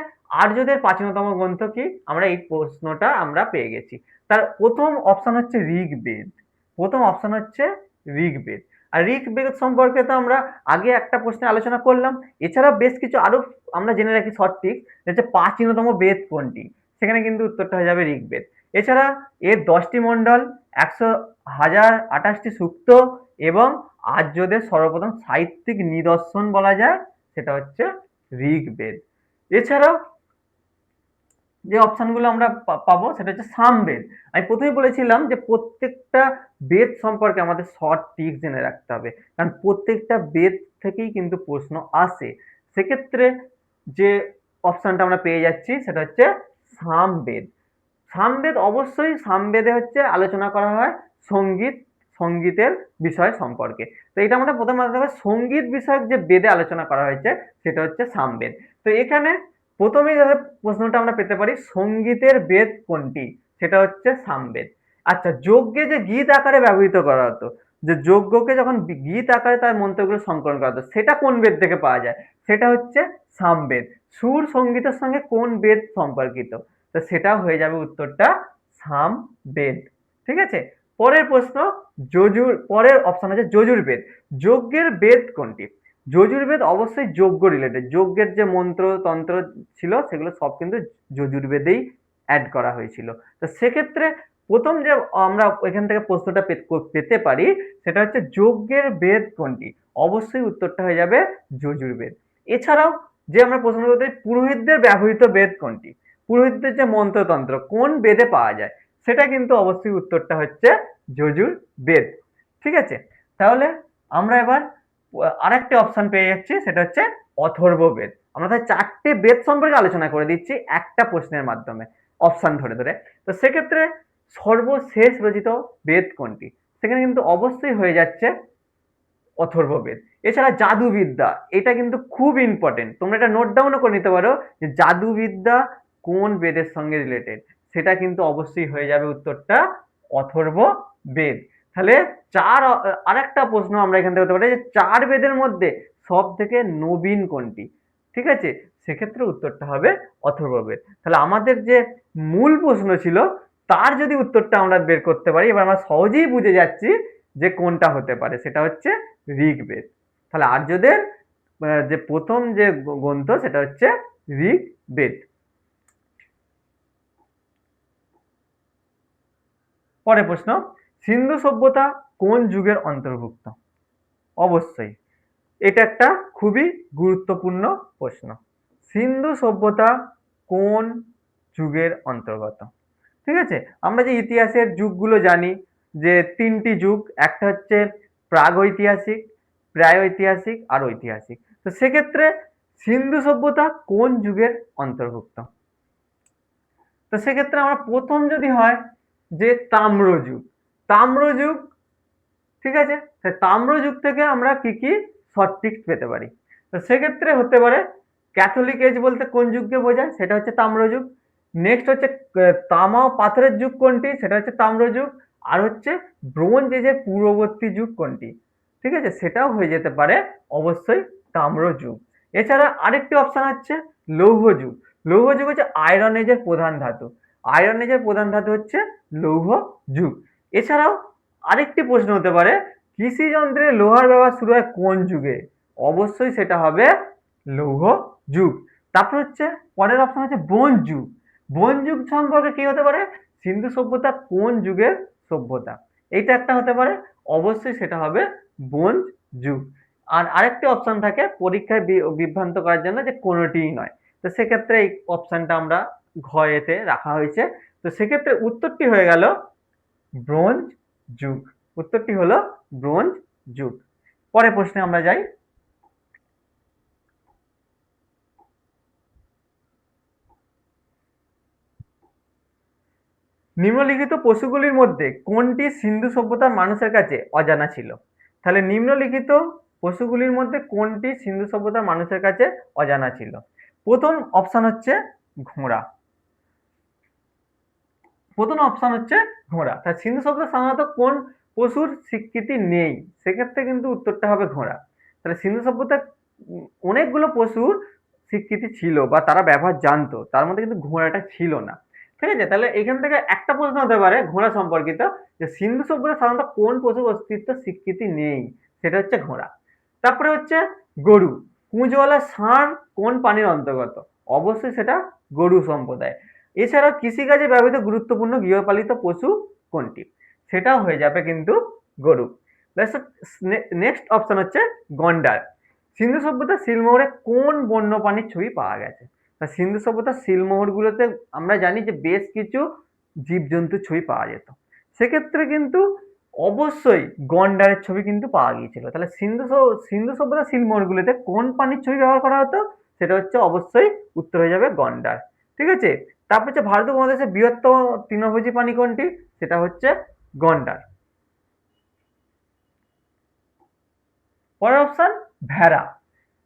আর্যদের প্রাচীনতম গ্রন্থ কি, আমরা এই প্রশ্নটা আমরা পেয়ে গেছি। তার প্রথম অপশন হচ্ছে ঋগ্বেদ, প্রথম অপশন হচ্ছে ঋগ্বেদ। আর ঋগ্বেদ সম্পর্কে তো আমরা আগে একটা প্রশ্নে আলোচনা করলাম। এছাড়া বেশ কিছু আরো আমরা জেনে রাখি শর্ট টিপস, যে প্রাচীনতম বেদ কোনটি, সেখানে কিন্তু উত্তরটা হয়ে যাবে ঋগ্বেদ। এছাড়া এর 10টি মণ্ডল, 100,028টি সূক্ত এবং আর্যদের সর্বপ্রথম সাহিত্যিক নিদর্শন বলা যায় সেটা হচ্ছে ঋগ্বেদ। এছাড়াও যে অপশনগুলো আমরা পাবো সেটা হচ্ছে সামবেদ। আমি প্রথমেই বলেছিলাম যে প্রত্যেকটা বেদ সম্পর্কে আমাদের শর্ট টিপস জেনে রাখতে হবে, কারণ প্রত্যেকটা বেদ থেকেই কিন্তু প্রশ্ন আসে। সেক্ষেত্রে যে অপশনটা আমরা পেয়ে যাচ্ছি সেটা হচ্ছে সামবেদ। সামবেদ, অবশ্যই সামবেদে হচ্ছে আলোচনা করা হয় সঙ্গীত, সঙ্গীতের বিষয় সম্পর্কে। তো এটা আমাদের প্রথমে মাথায় রাখতে হবে, সঙ্গীত বিষয়ক যে বেদে আলোচনা করা হয়েছে সেটা হচ্ছে সামবেদ। তো এখানে প্রথমেই যাদের প্রশ্নটা আমরা পেতে পারি সঙ্গীতের বেদ কোনটি, সেটা হচ্ছে সামবেদ। আচ্ছা, যজ্ঞে যে গীত আকারে ব্যবহৃত করা হতো, যে যজ্ঞকে যখন গীত আকারে তার মন্ত্রগুলো সংকলন করা হতো, সেটা কোন বেদ থেকে পাওয়া যায়, সেটা হচ্ছে সামবেদ। সুর সঙ্গীতের সঙ্গে কোন বেদ সম্পর্কিত, তো সেটাও হয়ে যাবে উত্তরটা সামবেদ। ঠিক আছে, পরের প্রশ্ন, পরের অপশন আছে যজুর্বেদ। যজ্ঞের বেদ কোনটি, যজুর্বেদ অবশ্যই যজ্ঞ রিলেটেড, যজ্ঞের যে মন্ত্র তন্ত্র ছিল সেগুলো সব কিন্তু যজুর্বেদেই অ্যাড করা হয়েছিল। তো সেক্ষেত্রে প্রথম যে আমরা এখান থেকে প্রশ্নটা পেতে পারি সেটা হচ্ছে যজ্ঞের বেদ কোনটি, অবশ্যই উত্তরটা হয়ে যাবে যজুর্বেদ। এছাড়াও যে আমরা প্রশ্ন করতে পুরোহিতদের ব্যবহৃত বেদ কোনটি, পুরোহিতদের যে মন্ত্রতন্ত্র কোন বেদে পাওয়া যায়, সেটা কিন্তু অবশ্যই উত্তরটা হচ্ছে যজুর্বেদ। ঠিক আছে, তাহলে আমরা এবার আরেকটা অপশন পেয়ে যাচ্ছি, সেটা হচ্ছে অথর্ববেদ। আমরা তাই 4টে বেদ সম্পর্কে আলোচনা করে দিচ্ছি একটা প্রশ্নের মাধ্যমে অপশন ধরে ধরে। তো সেক্ষেত্রে সর্বশেষ রচিত বেদ কোনটি, সেখানে কিন্তু অবশ্যই হয়ে যাচ্ছে অথর্ববেদ। এছাড়া জাদুবিদ্যা, এটা কিন্তু খুব ইম্পর্টেন্ট, তোমরা এটা নোট ডাউনও করে নিতে পারো যে জাদুবিদ্যা কোন বেদের সঙ্গে রিলেটেড, সেটা কিন্তু অবশ্যই হয়ে যাবে উত্তরটা অথর্ববেদ। তাহলে আরেকটা প্রশ্ন আমরা এখান থেকে হতে পারি যে 4 বেদের মধ্যে সব থেকে নবীন কোনটি, ঠিক আছে, সেক্ষেত্রে উত্তরটা হবে অথর্ববেদ। তাহলে আমাদের যে মূল প্রশ্ন ছিল তার যদি উত্তরটা আমরা বের করতে পারি, এবার আমরা সহজেই বুঝে যাচ্ছি যে কোনটা হতে পারে, সেটা হচ্ছে ঋগ্বেদ। তাহলে আর্যদের যে প্রথম যে গ্রন্থ সেটা হচ্ছে ঋগ্বেদ। পরের প্রশ্ন, সিন্ধু সভ্যতা কোন যুগের অন্তর্ভুক্ত, অবশ্যই এটা একটা খুবই গুরুত্বপূর্ণ প্রশ্ন। সিন্ধু সভ্যতা কোন যুগের অন্তর্গত? ঠিক আছে, আমরা যে ইতিহাসের যুগগুলো জানি যে তিনটি যুগ, একটা হচ্ছে প্রাগৈতিহাসিক, প্রাগৈতিহাসিক আর ঐতিহাসিক। তো সেক্ষেত্রে সিন্ধু সভ্যতা কোন যুগের অন্তর্ভুক্ত? তো সেক্ষেত্রে আমরা প্রথম যদি হয় যে তাম্রযুগ, তাম্রযুগ, ঠিক আছে, তাম্রযুগ থেকে আমরা কি কি সঠিক পেতে পারি? তো সেক্ষেত্রে হতে পারে ক্যাথলিক এজ বলতে কোন যুগকে বোঝায়, সেটা হচ্ছে তাম্রযুগ। নেক্সট হচ্ছে তামা ও পাথরের যুগ কোনটি, সেটা হচ্ছে তাম্রযুগ। আর হচ্ছে ব্রোঞ্জ এজের পূর্ববর্তী যুগ কোনটি, ঠিক আছে, সেটাও হয়ে যেতে পারে অবশ্যই তাম্রযুগ। এছাড়া আরেকটি অপশন হচ্ছে লৌহ যুগ। লৌহ যুগ হচ্ছে আয়রন এজের প্রধান ধাতু, আয়রন এজের প্রধান ধাতু হচ্ছে লৌহ যুগ। এছাড়াও আরেকটি প্রশ্ন হতে পারে কৃষি যন্ত্রে লোহার ব্যবহার শুরু হয় কোন যুগে? অবশ্যই সেটা হবে লৌহ যুগ। তারপর হচ্ছে পরের অপশন হচ্ছে ব্রোঞ্জ যুগ। ব্রোঞ্জ যুগ সম্পর্কে কি হতে পারে? সিন্ধু সভ্যতা কোন যুগের সভ্যতা? এইটা একটা হতে পারে, অবশ্যই সেটা হবে ব্রোঞ্জ যুগ। আর আরেকটি অপশন থাকে পরীক্ষায় বিভ্রান্ত করার জন্য যে কোনোটিই নয়, তো সেক্ষেত্রে এই অপশনটা আমরা ঘ এতে রাখা হয়েছে। তো সেক্ষেত্রে উত্তরটি হয়ে গেল ব্রোঞ্জ যুগ। উত্তরটি হলো ব্রোঞ্জ যুগ। পরের প্রশ্নে আমরা যাই। নিম্নলিখিত পশুগুলির মধ্যে কোনটি সিন্ধু সভ্যতার মানুষের কাছে অজানা ছিল? তাহলে নিম্নলিখিত পশুগুলির মধ্যে কোনটি সিন্ধু সভ্যতার মানুষের কাছে অজানা ছিল? প্রথম অপশন হচ্ছে ঘোড়া। প্রথম অপশন হচ্ছে ঘোড়া। তাহলে সিন্ধু সভ্যতা সাধারণত কোন পশুর স্বীকৃতি নেই? সেক্ষেত্রে কিন্তু উত্তরটা হবে ঘোড়া। তাহলে সিন্ধু সভ্যতা অনেকগুলো পশুর স্বীকৃতি ছিল বা তারা ব্যবহার জানতো, তার মধ্যে কিন্তু ঘোড়াটা ছিল না। ঠিক আছে, তাহলে এখান থেকে একটা প্রশ্ন হতে পারে ঘোড়া সম্পর্কিত, যে সিন্ধু সভ্যতা সাধারণত কোন পশুর অস্তিত্ব স্বীকৃতি নেই? সেটা হচ্ছে ঘোড়া। তারপরে হচ্ছে গরু। পুঁজওয়ালা ষাঁড় কোন প্রাণীর অন্তর্গত? অবশ্যই সেটা গরু সম্প্রদায়। এছাড়াও কৃষিকাজে ব্যবহৃত গুরুত্বপূর্ণ গৃহপালিত পশু কোনটি? সেটাও হয়ে যাবে কিন্তু গরু। নেক্সট অপশন হচ্ছে গন্ডার। সিন্ধু সভ্যতার সিলমোহরে কোন বন্যপ্রাণীর ছবি পাওয়া গেছে? তা সিন্ধু সভ্যতার সিলমোহরগুলোতে আমরা জানি যে বেশ কিছু জীবজন্তুর ছবি পাওয়া যেত, সেক্ষেত্রে কিন্তু অবশ্যই গন্ডারের ছবি কিন্তু পাওয়া গিয়েছিল। তাহলে সিন্ধু সভ্যতার সিলমোহরগুলোতে কোন প্রাণীর ছবি ব্যবহার করা হতো? সেটা হচ্ছে অবশ্যই উত্তর হয়ে যাবে গন্ডার। ঠিক আছে, তারপর হচ্ছে ভারত উপমহাদেশের বৃহত্তম তৃণভোজী প্রাণী কোনটি? সেটা হচ্ছে গন্ডার। পরের অপশন ভেড়া।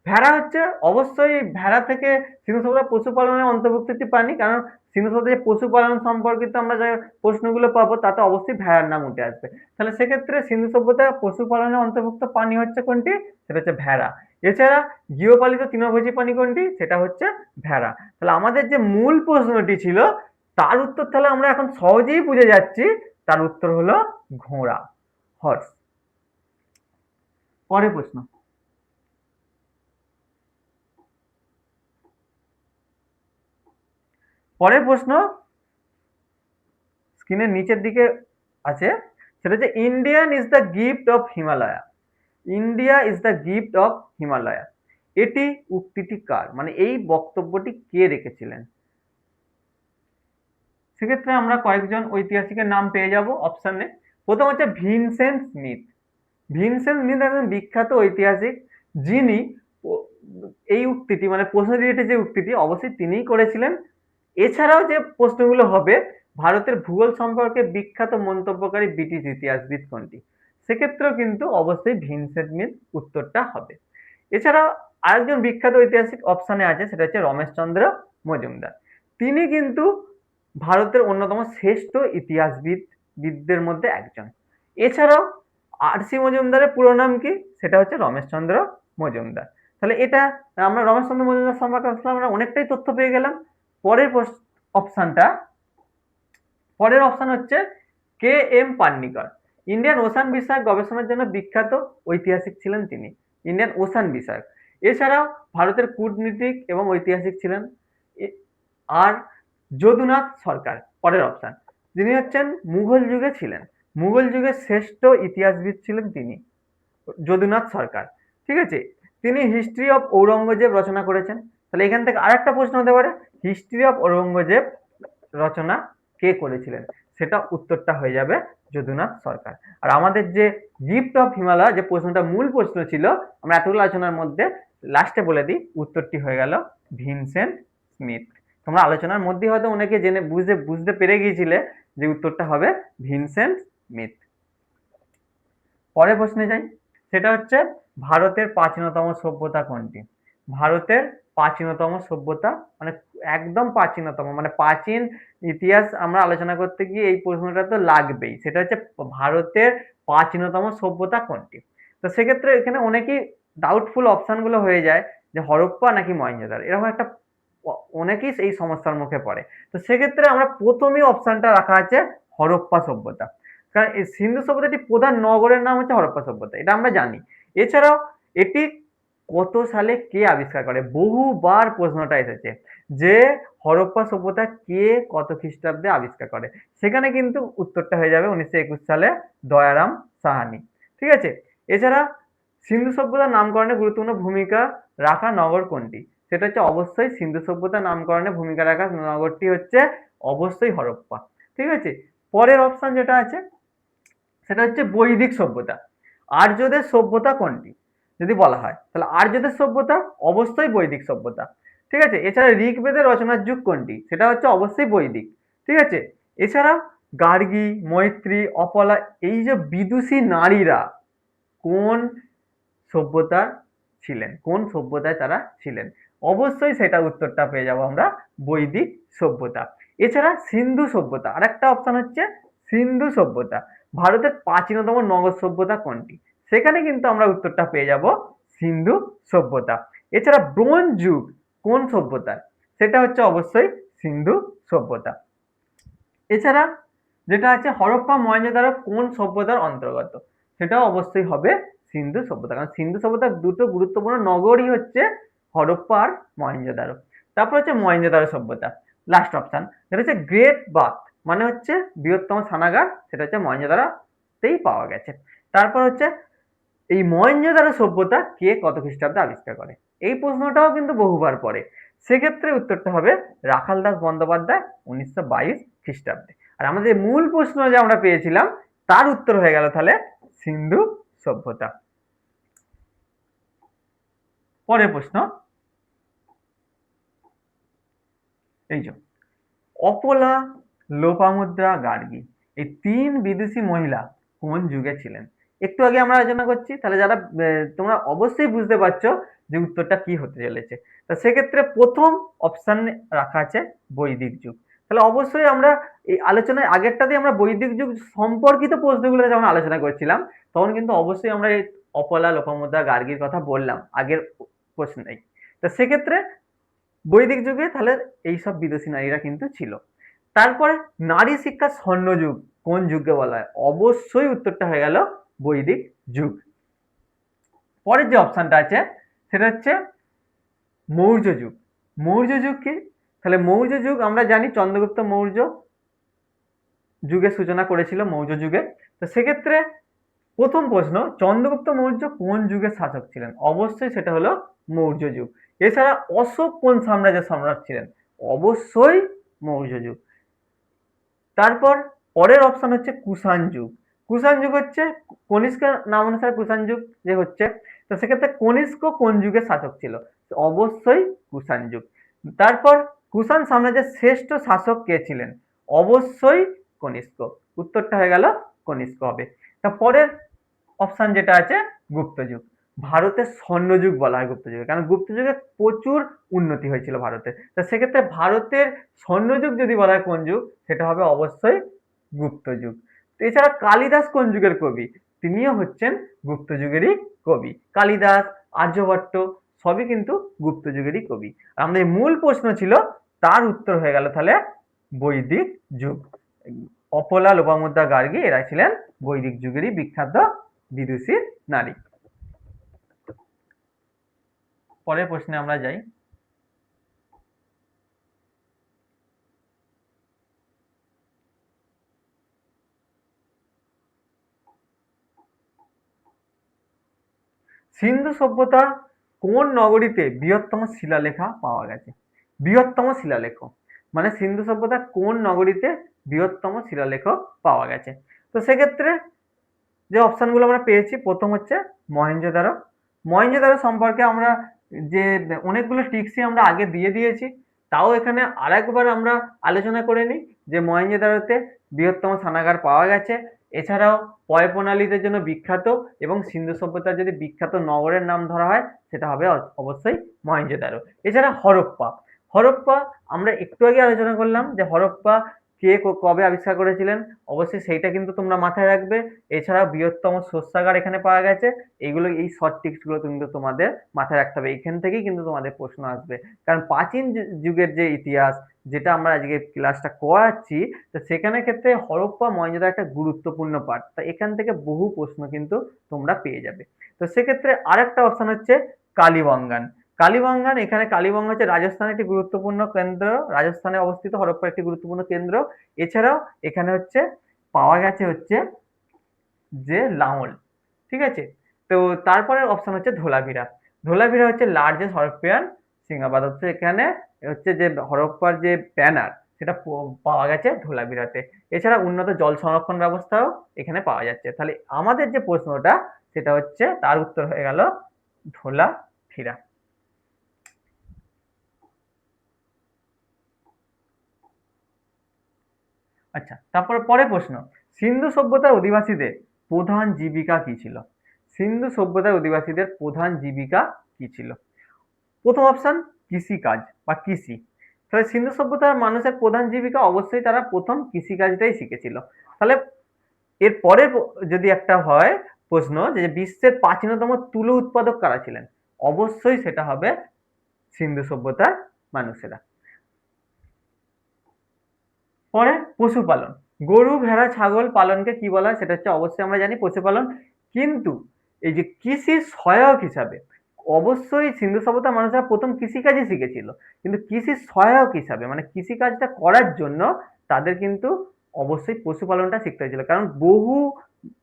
ভেড়া হচ্ছে অবশ্যই, ভেড়া থেকে সিন্ধু সভ্যতার পশুপালনের অন্তর্ভুক্ত একটি প্রাণী, কারণ সিন্ধু সভ্যতার যে পশুপালন সম্পর্কিত আমরা যে প্রশ্নগুলো পাবো তাতে অবশ্যই ভেড়ার নাম উঠে আসবে। তাহলে সেক্ষেত্রে সিন্ধু সভ্যতার পশুপালনের অন্তর্ভুক্ত প্রাণী হচ্ছে কোনটি? সেটা হচ্ছে ভেড়া। এছাড়া গৃহপালিত তৃণভোজী প্রাণী কোনটি? সেটা হচ্ছে ভেড়া। তাহলে আমাদের যে মূল প্রশ্নটি ছিল তার উত্তর তাহলে আমরা এখন সহজেই বুঝে যাচ্ছি, তার উত্তর হলো ঘোড়া, হর্স। পরের প্রশ্ন। পরের প্রশ্ন স্ক্রিনের নিচের দিকে আছে, সেটা হচ্ছে Indian is the gift of Himalaya. India is the gift of Himalaya, এটি উক্তিটি কার? মানে এই বক্তব্যটি কে রেখেছিলেন? সেক্ষেত্রে আমরা কয়েকজন ঐতিহাসিকের নাম পেয়ে যাব অপশনে। প্রথম হচ্ছে ভিনসেন্ট স্মিথ। ভিনসেন্ট স্মিথ একজন বিখ্যাত ঐতিহাসিক, যিনি এই উক্তিটি মানে প্রশ্ন রিলেটেড যে উক্তিটি অবশ্যই তিনিই করেছিলেন। এছাড়াও যে প্রশ্নগুলো হবে ভারতের ভূগোল সম্পর্কে বিখ্যাত মন্তব্যকারী ব্রিটিশ ইতিহাসবিদ কোনটি? সেক্ষেত্রেও কিন্তু অবশ্যই ভিনসেন্ট স্মিথ উত্তরটা হবে। এছাড়াও আরেকজন বিখ্যাত ঐতিহাসিক অপশনে আছে, সেটা হচ্ছে রমেশচন্দ্র মজুমদার। তিনি কিন্তু ভারতের অন্যতম শ্রেষ্ঠ ইতিহাসবিদদের মধ্যে একজন। এছাড়াও আর.সি. মজুমদারের পুরো নাম কি? সেটা হচ্ছে রমেশচন্দ্র মজুমদার। তাহলে এটা আমরা রমেশচন্দ্র মজুমদার সম্পর্কে আমরা অনেকটাই তথ্য পেয়ে গেলাম। পরের অপশনটা, পরের অপশন হচ্ছে কে এম পান্নিকর। ইন্ডিয়ান ওশান বিষয়ক গবেষণার জন্য বিখ্যাত ঐতিহাসিক ছিলেন তিনি, ইন্ডিয়ান ওশান বিষয়ক। এছাড়াও ভারতের কূটনীতিক এবং ঐতিহাসিক ছিলেন। আর যদুনাথ সরকার পরের অপশন, যিনি হচ্ছেন মুঘল যুগে ছিলেন, মুঘল যুগের শ্রেষ্ঠ ইতিহাসবিদ ছিলেন তিনি, যদুনাথ সরকার। ঠিক আছে, তিনি হিস্ট্রি অফ ঔরঙ্গজেব রচনা করেছেন। তাহলে এখান থেকে আরেকটা প্রশ্ন হতে পারে, হিস্ট্রি অফ ঔরঙ্গজেব রচনা কে করেছিলেন? সেটা উত্তরটা হয়ে যাবে যদুনাথ সরকার। আর আমাদের যে গিফট অফ হিমালয় যে প্রশ্নটা মূল প্রশ্ন ছিল, আমরা এতগুলো আলোচনার মধ্যে লাস্টে বলে দিই, উত্তরটি হয়ে গেল ভিনসেন্ট স্মিথ। তোমরা আলোচনার মধ্যে হয়তো অনেকে জেনে বুঝতে পেরে গিয়েছিলে যে উত্তরটা হবে ভিনসেন্ট স্মিথ। পরের প্রশ্নে যাই, সেটা হচ্ছে ভারতের প্রাচীনতম সভ্যতা কোনটি? ভারতের প্রাচীনতম সভ্যতা মানে একদম প্রাচীনতম মানে প্রাচীন ইতিহাস আমরা আলোচনা করতে গিয়ে এই প্রশ্নটা তো লাগবেই, সেটা হচ্ছে ভারতের প্রাচীনতম সভ্যতা কোনটি? তো সেক্ষেত্রে এখানে অনেকেই ডাউটফুল অপশন গুলো হয়ে যায় যে হরপ্পা নাকি মহেঞ্জোদারো, এরকম একটা অনেকেই এই সমস্যার মুখে পড়ে। তো সেক্ষেত্রে আমরা প্রথমেই অপশনটা রাখা আছে হরপ্পা সভ্যতা, কারণ এই সিন্ধু সভ্যতাটি প্রধান নগরের নাম হচ্ছে হরপ্পা সভ্যতা, এটা আমরা জানি। এছাড়াও এটি কত সালে কে আবিষ্কার করে, বহুবার প্রশ্নটা এসেছে যে হরপ্পা সভ্যতা কে কত খ্রিস্টাব্দে আবিষ্কার করে, সেখানে কিন্তু উত্তরটা হয়ে যাবে 1921 সালে দয়ারাম সাহানি। ঠিক আছে। এছাড়া সিন্ধু সভ্যতার নামকরণে গুরুত্বপূর্ণ ভূমিকা রাখা নগর কোনটি? সেটা হচ্ছে অবশ্যই সিন্ধু সভ্যতার নামকরণে ভূমিকা রাখা নগরটি হচ্ছে অবশ্যই হরপ্পা। ঠিক আছে। পরের অপশন যেটা আছে সেটা হচ্ছে বৈদিক সভ্যতা। আর্যদের সভ্যতা কোনটি যদি বলা হয়, তাহলে আর্যদের সভ্যতা অবশ্যই বৈদিক সভ্যতা। ঠিক আছে। এছাড়া ঋগ্বেদের রচনার যুগ কোনটি? সেটা হচ্ছে অবশ্যই বৈদিক। ঠিক আছে। এছাড়া গার্গী, মৈত্রী, অপলা, এই যে বিদুষী নারীরা কোন সভ্যতা ছিলেন, কোন সভ্যতায় তারা ছিলেন? অবশ্যই সেটা উত্তরটা পেয়ে যাব আমরা বৈদিক সভ্যতা। এছাড়া সিন্ধু সভ্যতা, আরেকটা অপশন হচ্ছে সিন্ধু সভ্যতা। ভারতের প্রাচীনতম নগর সভ্যতা কোনটি? সেখানে কিন্তু আমরা উত্তরটা পেয়ে যাব সিন্ধু সভ্যতা। এছাড়া ব্রোঞ্জ যুগ কোন সভ্যতায়? সেটা হচ্ছে অবশ্যই সিন্ধু সভ্যতা। এছাড়া যেটা আছে হরপ্পা মহেঞ্জোদারো কোন সভ্যতার অন্তর্গত? সেটাও অবশ্যই হবে সিন্ধু সভ্যতা, কারণ সিন্ধু সভ্যতার দুটো গুরুত্বপূর্ণ নগরই হচ্ছে হরপ্পা আর মহেঞ্জোদারো। তারপর হচ্ছে মহেঞ্জোদারো সভ্যতা, লাস্ট অপশন, যেটা হচ্ছে গ্রেট বাথ মানে হচ্ছে বৃহত্তম স্নানাগার, সেটা হচ্ছে মহেঞ্জোদারোতেই পাওয়া গেছে। তারপর হচ্ছে এই মহেঞ্জোদারো সভ্যতা কে কত খ্রিস্টাব্দে আবিষ্কার করে? এই প্রশ্নটাও কিন্তু বহুবার পড়ে। সেক্ষেত্রে উত্তরটা হবে রাখাল দাস বন্দ্যোপাধ্যায় 1922 খ্রিস্টাব্দে। আর আমাদের মূল প্রশ্ন যে আমরা পেয়েছিলাম তার উত্তর হয়ে গেল তাহলে সিন্ধু সভ্যতা। পরের প্রশ্ন, এই যে অপলা, লোপামুদ্রা, গার্গী এই তিন বিদেশি মহিলা কোন যুগে ছিলেন? একটু আগে আমরা আলোচনা করছি, তাহলে যারা তোমরা অবশ্যই বুঝতে পারছো যে উত্তরটা কি হতে চলেছে। তা সেক্ষেত্রে প্রথম অপশন রাখা আছে বৈদিক যুগ। তাহলে অবশ্যই আমরা এই আলোচনায় আগেরটাতে আমরা বৈদিক যুগ সম্পর্কিত প্রশ্নগুলো যখন আলোচনা করছিলাম তখন কিন্তু অবশ্যই আমরা এই অপলা, লোপামুদ্রা, গার্গীর কথা বললাম আগের প্রশ্নেই। তা সেক্ষেত্রে বৈদিক যুগে তাহলে এইসব বিদেশি নারীরা কিন্তু ছিল। তারপরে নারী শিক্ষার স্বর্ণযুগ কোন যুগকে বলা হয়? অবশ্যই উত্তরটা হয়ে গেল বৈদিক যুগ। পরের যে অপশনটা আছে সেটা হচ্ছে মৌর্য যুগ। মৌর্য যুগ কি? তাহলে মৌর্য যুগ আমরা জানি চন্দ্রগুপ্ত মৌর্য যুগের সূচনা করেছিল মৌর্য যুগে। তো সেক্ষেত্রে প্রথম প্রশ্ন, চন্দ্রগুপ্ত মৌর্য কোন যুগের শাসক ছিলেন? অবশ্যই সেটা হলো মৌর্য যুগ। এছাড়া অশোক কোন সাম্রাজ্যের সম্রাট ছিলেন? অবশ্যই মৌর্য যুগ। তারপর পরের অপশন হচ্ছে কুষাণ যুগ। কুষাণ যুগ হচ্ছে কনিষ্ক নাম অনুসারে কুষাণ যুগ যে হচ্ছে, তো সেক্ষেত্রে কনিষ্ক কোন যুগের শাসক ছিল? অবশ্যই কুষাণ যুগ। তারপর কুষাণ সাম্রাজ্যের শ্রেষ্ঠ শাসক কে ছিলেন? অবশ্যই কনিষ্ক। উত্তরটা হয়ে গেল কনিষ্ক হবে। তারপরের অপশন যেটা আছে গুপ্ত যুগ। ভারতের স্বর্ণযুগ বলা হয় গুপ্ত যুগে, কারণ গুপ্ত যুগে প্রচুর উন্নতি হয়েছিল ভারতে। তা সেক্ষেত্রে ভারতের স্বর্ণযুগ যদি বলা হয় কোন যুগ, সেটা হবে অবশ্যই গুপ্ত যুগ। এছাড়া কালিদাস কোন যুগের কবি? তিনিও হচ্ছেন গুপ্ত যুগেরই কবি। কালিদাস, আর্যভট্ট সবই কিন্তু গুপ্ত যুগেরই কবি। আর আমাদের মূল প্রশ্ন ছিল তার উত্তর হয়ে গেল তাহলে বৈদিক যুগ। অপলা, লোপামুদ্রা, গার্গী এরা ছিলেন বৈদিক যুগেরই বিখ্যাত বিদুষী নারী। পরের প্রশ্নে আমরা যাই। সিন্ধু সভ্যতা কোন নগরীতে বৃহত্তম শিলালেখা পাওয়া গেছে? বৃহত্তম শিলালেখ মানে সিন্ধু সভ্যতার কোন নগরীতে বৃহত্তম শিলালেখ পাওয়া গেছে? তো সেক্ষেত্রে যে অপশনগুলো আমরা পেয়েছি, প্রথম হচ্ছে মহেঞ্জোদারো। মহেঞ্জোদারো সম্পর্কে আমরা যে অনেকগুলো টিক্সই আমরা আগে দিয়ে দিয়েছি, তাও এখানে আরেকবার আমরা আলোচনা করে নিই যে মহেঞ্জোদারোতে বৃহত্তম স্নানাগার পাওয়া গেছে। এছাড়াও পয় প্রণালীদের জন্য বিখ্যাত এবং সিন্ধু সভ্যতার যদি বিখ্যাত নগরের নাম ধরা হয় সেটা হবে অবশ্যই মহেঞ্জোদারো। এছাড়া হরপ্পা। হরপ্পা আমরা একটু আগে আলোচনা করলাম যে হরপ্পা কে কবে আবিষ্কার করেছিলেন, অবশ্যই সেইটা কিন্তু তোমরা মাথায় রাখবে। এছাড়াও বৃহত্তম শস্যাগার এখানে পাওয়া গেছে। এইগুলো, এই শর্ট টিপস গুলো কিন্তু তোমাদের মাথায় রাখতে হবে, এখান থেকেই কিন্তু তোমাদের প্রশ্ন আসবে। কারণ প্রাচীন যুগের যে ইতিহাস, যেটা আমরা আজকে ক্লাসটা করাচ্ছি, তো সেখানে ক্ষেত্রে হরপ্পা মহেঞ্জোদারো একটা গুরুত্বপূর্ণ পার্ট, তা এখান থেকে বহু প্রশ্ন কিন্তু তোমরা পেয়ে যাবে। তো সেক্ষেত্রে আরেকটা অপশন হচ্ছে কালীবঙ্গান। কালীবঙ্গান, এখানে কালীবঙ্গান হচ্ছে রাজস্থানের একটি গুরুত্বপূর্ণ কেন্দ্র, রাজস্থানে অবস্থিত হরপ্পার একটি গুরুত্বপূর্ণ কেন্দ্র। এছাড়াও এখানে হচ্ছে পাওয়া গেছে হচ্ছে যে লাঙল, ঠিক আছে। তো তারপরের অপশন হচ্ছে ধোলাভিরা। ধোলাভিরা হচ্ছে লার্জেস্ট হরপ্পিয়ান সিঙ্গাবাদ, হচ্ছে এখানে হচ্ছে যে হরপ্পার যে ব্যানার সেটা পাওয়া গেছে ধোলাভিরাতে। এছাড়া উন্নত জল সংরক্ষণ ব্যবস্থাও এখানে পাওয়া যাচ্ছে। তাহলে আমাদের যে প্রশ্নটা সেটা হচ্ছে, তার উত্তর হয়ে গেল ধোলাভিরা। আচ্ছা, তারপরে পরের প্রশ্ন, সিন্ধু সভ্যতার অধিবাসীদের প্রধান জীবিকা কি ছিল? সিন্ধু সভ্যতার অধিবাসীদের প্রধান জীবিকা কি ছিল? প্রথম অপশন কৃষিকাজ বা কৃষি। তাহলে সিন্ধু সভ্যতার মানুষের প্রধান জীবিকা, অবশ্যই তারা প্রথম কৃষিকাজটাই শিখেছিল। তাহলে এর পরে যদি একটা হয় প্রশ্ন যে বিশ্বের প্রাচীনতম তুলো উৎপাদক কারা ছিলেন, অবশ্যই সেটা হবে সিন্ধু সভ্যতার মানুষেরা। পরে পশুপালন, গরু ভেড়া ছাগল পালনকে কি বলা হয়, সেটা হচ্ছে অবশ্যই আমরা জানি পশুপালন। কিন্তু এই যে কৃষি সহায়ক হিসাবে, অবশ্যই সিন্ধু সভ্যতার মানুষরা প্রথম কৃষিকাজই শিখেছিল, কিন্তু কৃষি সহায়ক হিসাবে মানে কৃষিকাজটা করার জন্য তাদের কিন্তু অবশ্যই পশুপালনটা শিখতে হয়েছিল, কারণ বহু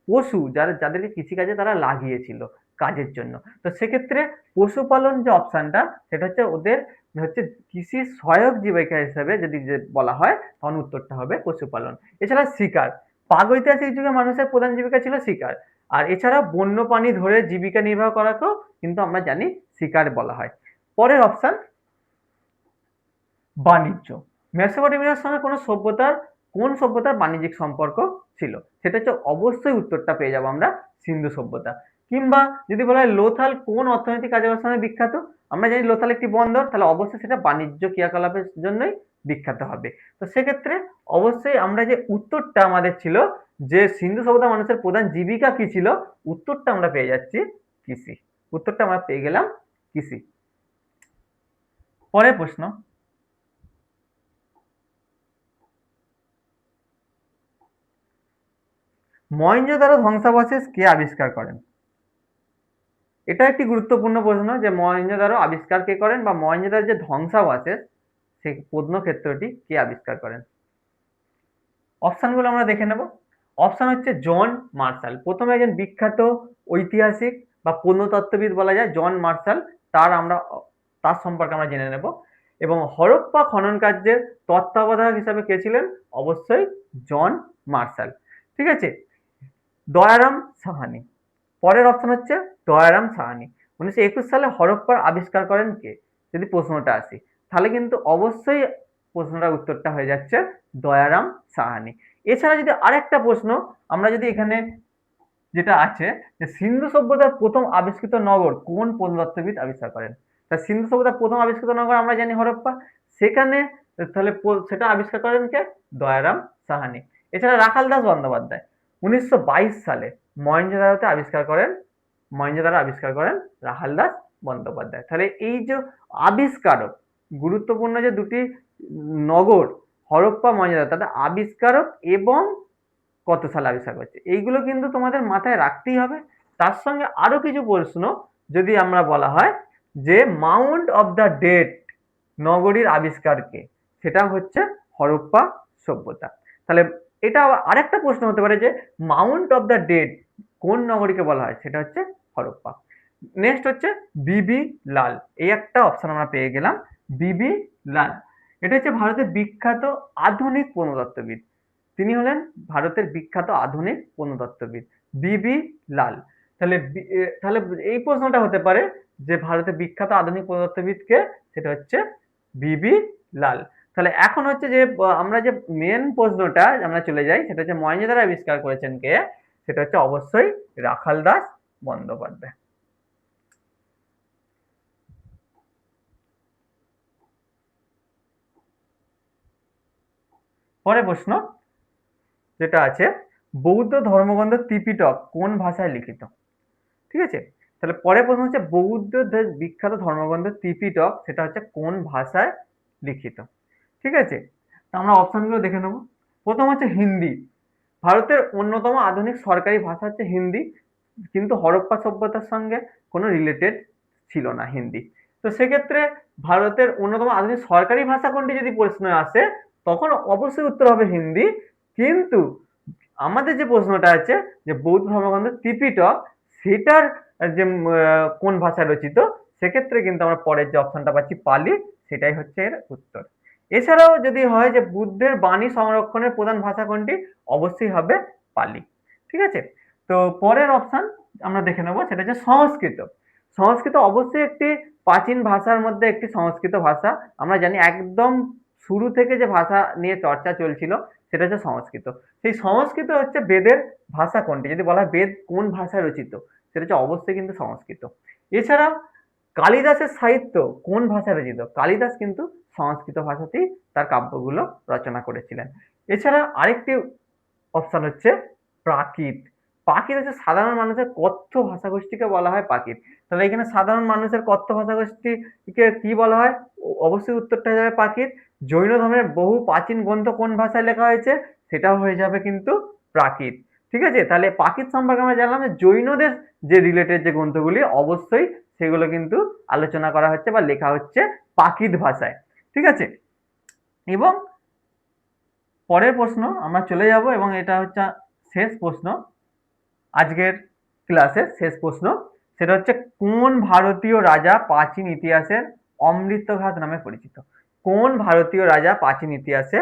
পশু যাদেরকে কৃষিকাজে তারা লাগিয়েছিল কাজের জন্য। তো সেক্ষেত্রে পশুপালন যে অপশনটা, সেটা হচ্ছে ওদের হচ্ছে কৃষি সহায়ক জীবিকা হিসেবে যদি বলা হয়, তখন উত্তরটা হবে পশুপালন। এছাড়া শিকার, প্রাগৈতিহাসিক যুগে মানুষের প্রধান জীবিকা ছিল শিকার। আর এছাড়া বন্য প্রাণী ধরে জীবিকা নির্বাহ করাকেও কিন্তু আমরা জানি শিকার বলা হয়। পরের অপশন বাণিজ্য। মেসোপটেমিয়ার সঙ্গে কোন সভ্যতার বাণিজ্যিক সম্পর্ক ছিল, সেটা হচ্ছে অবশ্যই উত্তরটা পেয়ে যাবো আমরা সিন্ধু সভ্যতা। কিংবা যদি বলা হয় লোথাল কোন অর্থনৈতিক কাজের সঙ্গে বিখ্যাত, আমরা জানি লোথাল একটি বন্দর, তাহলে অবশ্যই সেটা বাণিজ্য ক্রিয়াকলাপের জন্যই বিখ্যাত হবে। তো সেক্ষেত্রে অবশ্যই আমরা যে উত্তরটা আমাদের ছিল যে সিন্ধু সভ্যতার মানুষের প্রধান জীবিকা কি ছিল, উত্তরটা আমরা পেয়ে যাচ্ছি কৃষি। উত্তরটা আমরা পেয়ে গেলাম কৃষি। পরের প্রশ্ন, মহেঞ্জোদারো ধ্বংসাবশেষ কে আবিষ্কার করেন? এটা একটি গুরুত্বপূর্ণ প্রশ্ন যে মহেঞ্জোদারো আবিষ্কার কে করেন, বা মহেঞ্জোদারো যে ধ্বংসাবশেষ সেই প্রত্নক্ষেত্রটি কে আবিষ্কার করেন? অপশনগুলো আমরা দেখে নেব। অপশন হচ্ছে জন মার্শাল, প্রথমে একজন বিখ্যাত ঐতিহাসিক বা প্রত্নতত্ত্ববিদ বলা যায় জন মার্শাল, তার সম্পর্কে আমরা জেনে নেব। এবং হরপ্পা খনন কার্যের তত্ত্বাবধায়ক হিসাবে কে ছিলেন, অবশ্যই জন মার্শাল, ঠিক আছে। দয়ারাম সাহানি, পরের অপশন হচ্ছে দয়ারাম সাহানি। 1921 সালে হরপ্পার আবিষ্কার করেন কে, যদি প্রশ্নটা আসি, তাহলে কিন্তু অবশ্যই প্রশ্নটার উত্তরটা হয়ে যাচ্ছে দয়ারাম সাহানি। এছাড়া যদি আরেকটা প্রশ্ন আমরা যদি এখানে যেটা আছে যে সিন্ধু সভ্যতার প্রথম আবিষ্কৃত নগর কোন প্রত্নতত্ত্ববিদ আবিষ্কার করেন, তা সিন্ধু সভ্যতার প্রথম আবিষ্কৃত নগর আমরা জানি হরপ্পা, সেখানে তাহলে সেটা আবিষ্কার করেন কে, দয়ারাম সাহানি। এছাড়া রাখাল দাস বন্দ্যোপাধ্যায় 1922 সালে মহেঞ্জোদারোতে আবিষ্কার করেন, মহেঞ্জোদারো আবিষ্কার করেন রাখাল দাস বন্দ্যোপাধ্যায়। তাহলে এই যে আবিষ্কারক, গুরুত্বপূর্ণ যে দুটি নগর হরপ্পা মহেঞ্জোদারো, তাদের আবিষ্কারক এবং কত সালে আবিষ্কার করছে, এইগুলো কিন্তু তোমাদের মাথায় রাখতেই হবে। তার সঙ্গে আরো কিছু প্রশ্ন যদি আমরা বলা হয় যে মাউন্ট অফ দ্য ডেড নগরীর আবিষ্কারকে, সেটা হচ্ছে হরপ্পা সভ্যতা। তাহলে এটা আরেকটা প্রশ্ন হতে পারে যে মাউন্ট অফ দ্য ডেড কোন নগরীকে বলা হয়, সেটা হচ্ছে হরপ্পা। নেক্সট হচ্ছে বিবি লাল, এই একটা অপশন আমরা পেয়ে গেলাম, বিবি লাল। এটা হচ্ছে ভারতের বিখ্যাত আধুনিক প্রত্নতত্ত্ববিদ। তিনি হলেন ভারতের বিখ্যাত আধুনিক প্রত্নতত্ত্ববিদ বিবি লাল। তাহলে এই প্রশ্নটা হতে পারে যে ভারতের বিখ্যাত আধুনিক প্রত্নতত্ত্ববিদ কে, সেটা হচ্ছে বিবি লাল। তাহলে এখন হচ্ছে যে আমরা যে মেন প্রশ্নটা আমরা চলে যাই, সেটা হচ্ছে মহেঞ্জোদারো আবিষ্কার করেছেন কে, সেটা হচ্ছে অবশ্যই রাখাল দাস বন্দ্যোপাধ্যায়। পরের প্রশ্ন যেটা আছে, বৌদ্ধ ধর্মগ্রন্থ ত্রিপিটক কোন ভাষায় লিখিত? ঠিক আছে, তাহলে পরের প্রশ্ন হচ্ছে বৌদ্ধদের বিখ্যাত ধর্মগ্রন্থ ত্রিপিটক সেটা হচ্ছে কোন ভাষায় লিখিত? ঠিক আছে, তো আমরা অপশনগুলো দেখে নেব। প্রথম হচ্ছে হিন্দি। ভারতের অন্যতম আধুনিক সরকারি ভাষা হচ্ছে হিন্দি, কিন্তু হরপ্পা সভ্যতার সঙ্গে কোনো রিলেটেড ছিল না হিন্দি। তো সেক্ষেত্রে ভারতের অন্যতম আধুনিক সরকারি ভাষা কোনটি যদি প্রশ্নে আসে, তখন অবশ্যই উত্তর হবে হিন্দি। কিন্তু আমাদের যে প্রশ্নটা আছে যে বৌদ্ধ ধর্মগ্রন্থ ত্রিপিটক সেটার যে কোন ভাষায় রচিত, সেক্ষেত্রে কিন্তু আমরা পরের যে অপশনটা পাচ্ছি পালি, সেটাই হচ্ছে এর উত্তর। এছাড়াও যদি হয় যে বুদ্ধের বাণী সংরক্ষণের প্রধান ভাষা কোনটি, অবশ্যই হবে পালি। ঠিক আছে, তো পরের অপশন আমরা দেখে নেব, সেটা হচ্ছে সংস্কৃত। সংস্কৃত অবশ্যই একটি প্রাচীন ভাষার মধ্যে একটি সংস্কৃত ভাষা। আমরা জানি একদম শুরু থেকে যে ভাষা নিয়ে চর্চা চলছিল সেটা হচ্ছে সংস্কৃত। সেই সংস্কৃত হচ্ছে বেদের ভাষা কোনটি, যদি বলা হয় বেদ কোন ভাষায় রচিত, সেটা হচ্ছে অবশ্যই কিন্তু সংস্কৃত। এছাড়া কালিদাসের সাহিত্য কোন ভাষায় রচিত, কালিদাস কিন্তু সংস্কৃত ভাষাতেই তার কাব্যগুলো রচনা করেছিলেন। এছাড়া আরেকটি অপশন হচ্ছে প্রাকৃত। প্রাকৃত হচ্ছে সাধারণ মানুষের কথ্য ভাষাগোষ্ঠীকে বলা হয় প্রাকৃত। তাহলে এখানে সাধারণ মানুষের কথ্য ভাষাগোষ্ঠীকে কি বলা হয়, অবশ্যই উত্তরটা হয়ে যাবে প্রাকৃত। জৈন ধর্মের বহু প্রাচীন গ্রন্থ কোন ভাষায় লেখা হয়েছে, সেটাও হয়ে যাবে কিন্তু প্রাকৃত। ঠিক আছে, তাহলে প্রাকৃত সম্পর্কে আমরা জানলাম যে জৈনদের যে রিলেটেড যে গ্রন্থগুলি অবশ্যই সেগুলো কিন্তু আলোচনা করা হচ্ছে বা লেখা হচ্ছে প্রাকৃত ভাষায়। ঠিক আছে, এবং পরের প্রশ্ন আমরা চলে যাব, এবং এটা হচ্ছে শেষ প্রশ্ন আজকের ক্লাসের শেষ প্রশ্ন। সেটা হচ্ছে কোন ভারতীয় রাজা প্রাচীন ইতিহাসের অমৃতঘাত নামে পরিচিত? কোন ভারতীয় রাজা প্রাচীন ইতিহাসে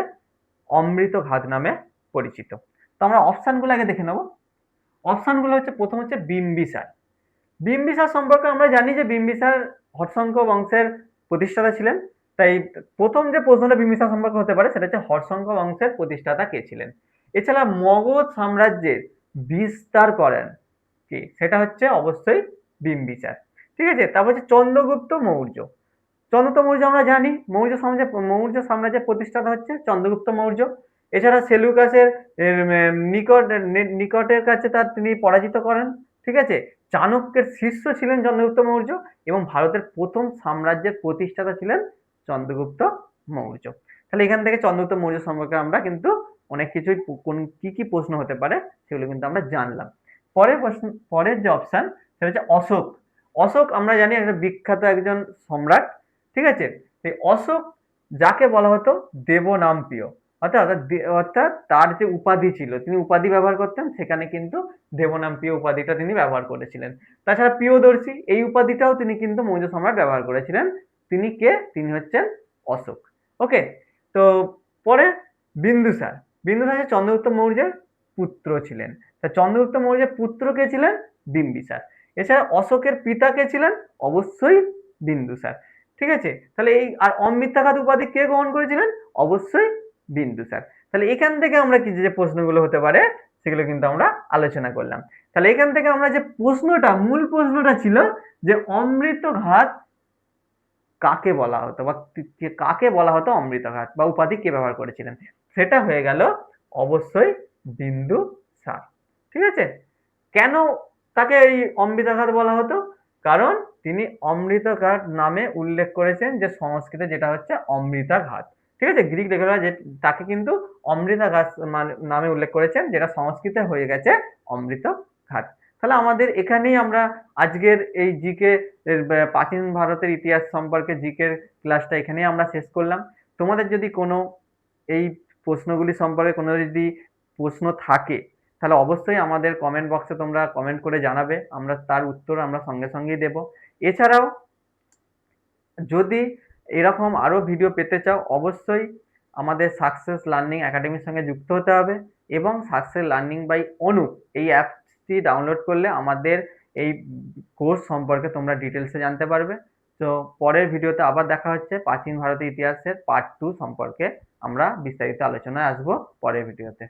অমৃতঘাত নামে পরিচিত? তো আমরা অপশনগুলো আগে দেখে নেব। অপশনগুলো হচ্ছে, প্রথম হচ্ছে বিম্বিসার। বিম্বিসার সম্পর্কে আমরা জানি যে বিম্বিসার হর্ষঙ্ক বংশের প্রতিষ্ঠাতা ছিলেন। তাই প্রথম যে প্রশ্নটা বিম্বিসার সম্পর্কে হতে পারে সেটা হচ্ছে হর্ষঙ্ক বংশের প্রতিষ্ঠাতা কে ছিলেন। এছাড়া মগধ সাম্রাজ্যের বিস্তার করেন কে, সেটা হচ্ছে অবশ্যই বিম্বিসার। ঠিক আছে, তারপর হচ্ছে চন্দ্রগুপ্ত মৌর্য। চন্দ্রগুপ্ত মৌর্য আমরা জানি মৌর্য সাম্রাজ্যের প্রতিষ্ঠাতা হচ্ছে চন্দ্রগুপ্ত মৌর্য। এছাড়া সেলুকাসের নিকটের কাছে তিনি পরাজিত করেন। ঠিক আছে, চাণক্যের শিষ্য ছিলেন চন্দ্রগুপ্ত মৌর্য, এবং ভারতের প্রথম সাম্রাজ্যের প্রতিষ্ঠাতা ছিলেন চন্দ্রগুপ্ত মৌর্য। তাহলে এখান থেকে চন্দ্রগুপ্ত মৌর্য সম্পর্কে আমরা কিন্তু অনেক কিছুই কি কি প্রশ্ন হতে পারে সেগুলো কিন্তু আমরা জানলাম। পরের যে অপশন সেটা হচ্ছে অশোক। অশোক আমরা জানি একটা বিখ্যাত একজন সম্রাট। ঠিক আছে, এই অশোক যাকে বলা হতো দেবনামপ্রিয়, অর্থাৎ তার যে উপাধি ছিল, তিনি উপাধি ব্যবহার করতেন, সেখানে কিন্তু দেবনামপ্রিয় উপাধিটা তিনি ব্যবহার করেছিলেন। তাছাড়া প্রিয়দর্শী এই উপাধিটাও তিনি কিন্তু মৌর্য সম্রাট ব্যবহার করেছিলেন। তিনি কে, তিনি হচ্ছেন অশোক। ওকে, তো পরে বিন্দুসার। বিন্দুসার হচ্ছে চন্দ্রগুপ্ত মৌর্যের পুত্র ছিলেন। তা চন্দ্রগুপ্ত মৌর্যের পুত্র কে ছিলেন, বিম্বিসার। এছাড়া অশোকের পিতা কে ছিলেন, অবশ্যই বিন্দুসার। ঠিক আছে, তাহলে এই আর অমৃতাঘাত উপাধি কে গ্রহণ করেছিলেন, অবশ্যই বিন্দুসার। তাহলে এখান থেকে আমরা কি যে প্রশ্নগুলো হতে পারে সেগুলো কিন্তু আমরা আলোচনা করলাম। তাহলে এখান থেকে আমরা যে মূল প্রশ্নটা ছিল যে অমৃতঘাত কাকে বলা হতো, বা কাকে বলা হতো অমৃতঘাত, বা উপাধি কে ব্যবহার করেছিলেন, সেটা হয়ে গেল অবশ্যই বিন্দুসার। ঠিক আছে, কেন তাকে এই অমৃতঘাত বলা হতো, কারণ তিনি অমৃতঘাত নামে উল্লেখ করেছেন যে সংস্কৃতে যেটা হচ্ছে অমৃতাঘাত। ঠিক আছে, গ্রিক লেখকরা যে তাকে কিন্তু অমৃতাঘাত নামে উল্লেখ করেছেন, যেটা সংস্কৃতে হয়ে গেছে অমৃতঘাত। তাহলে আমাদের এখানেই আমরা আজকের এই জিকে প্রাচীন ভারতের ইতিহাস সম্পর্কে জিকের ক্লাসটা এখানেই আমরা শেষ করলাম। তোমাদের যদি কোনো এই প্রশ্নগুলি সম্পর্কে কোনো যদি প্রশ্ন থাকে, তাহলে অবশ্যই আমাদের কমেন্ট বক্সে তোমরা কমেন্ট করে জানাবে, আমরা তার উত্তর আমরা সঙ্গে সঙ্গেই দেব। এছাড়াও যদি এরকম আরো ভিডিও পেতে চাও, অবশ্যই আমাদের সাকসেস লার্নিং একাডেমির সঙ্গে যুক্ত হতে হবে এবং সাকসেস লার্নিং বাই অনু এই অ্যাপটি ডাউনলোড করলে আমাদের এই কোর্স সম্পর্কে তোমরা ডিটেলসে জানতে পারবে। তো পরের ভিডিওতে আবার দেখা হচ্ছে, প্রাচীন ভারতের ইতিহাসের পার্ট 2 সম্পর্কে আমরা বিস্তারিত আলোচনায় আসবো পরের ভিডিওতে।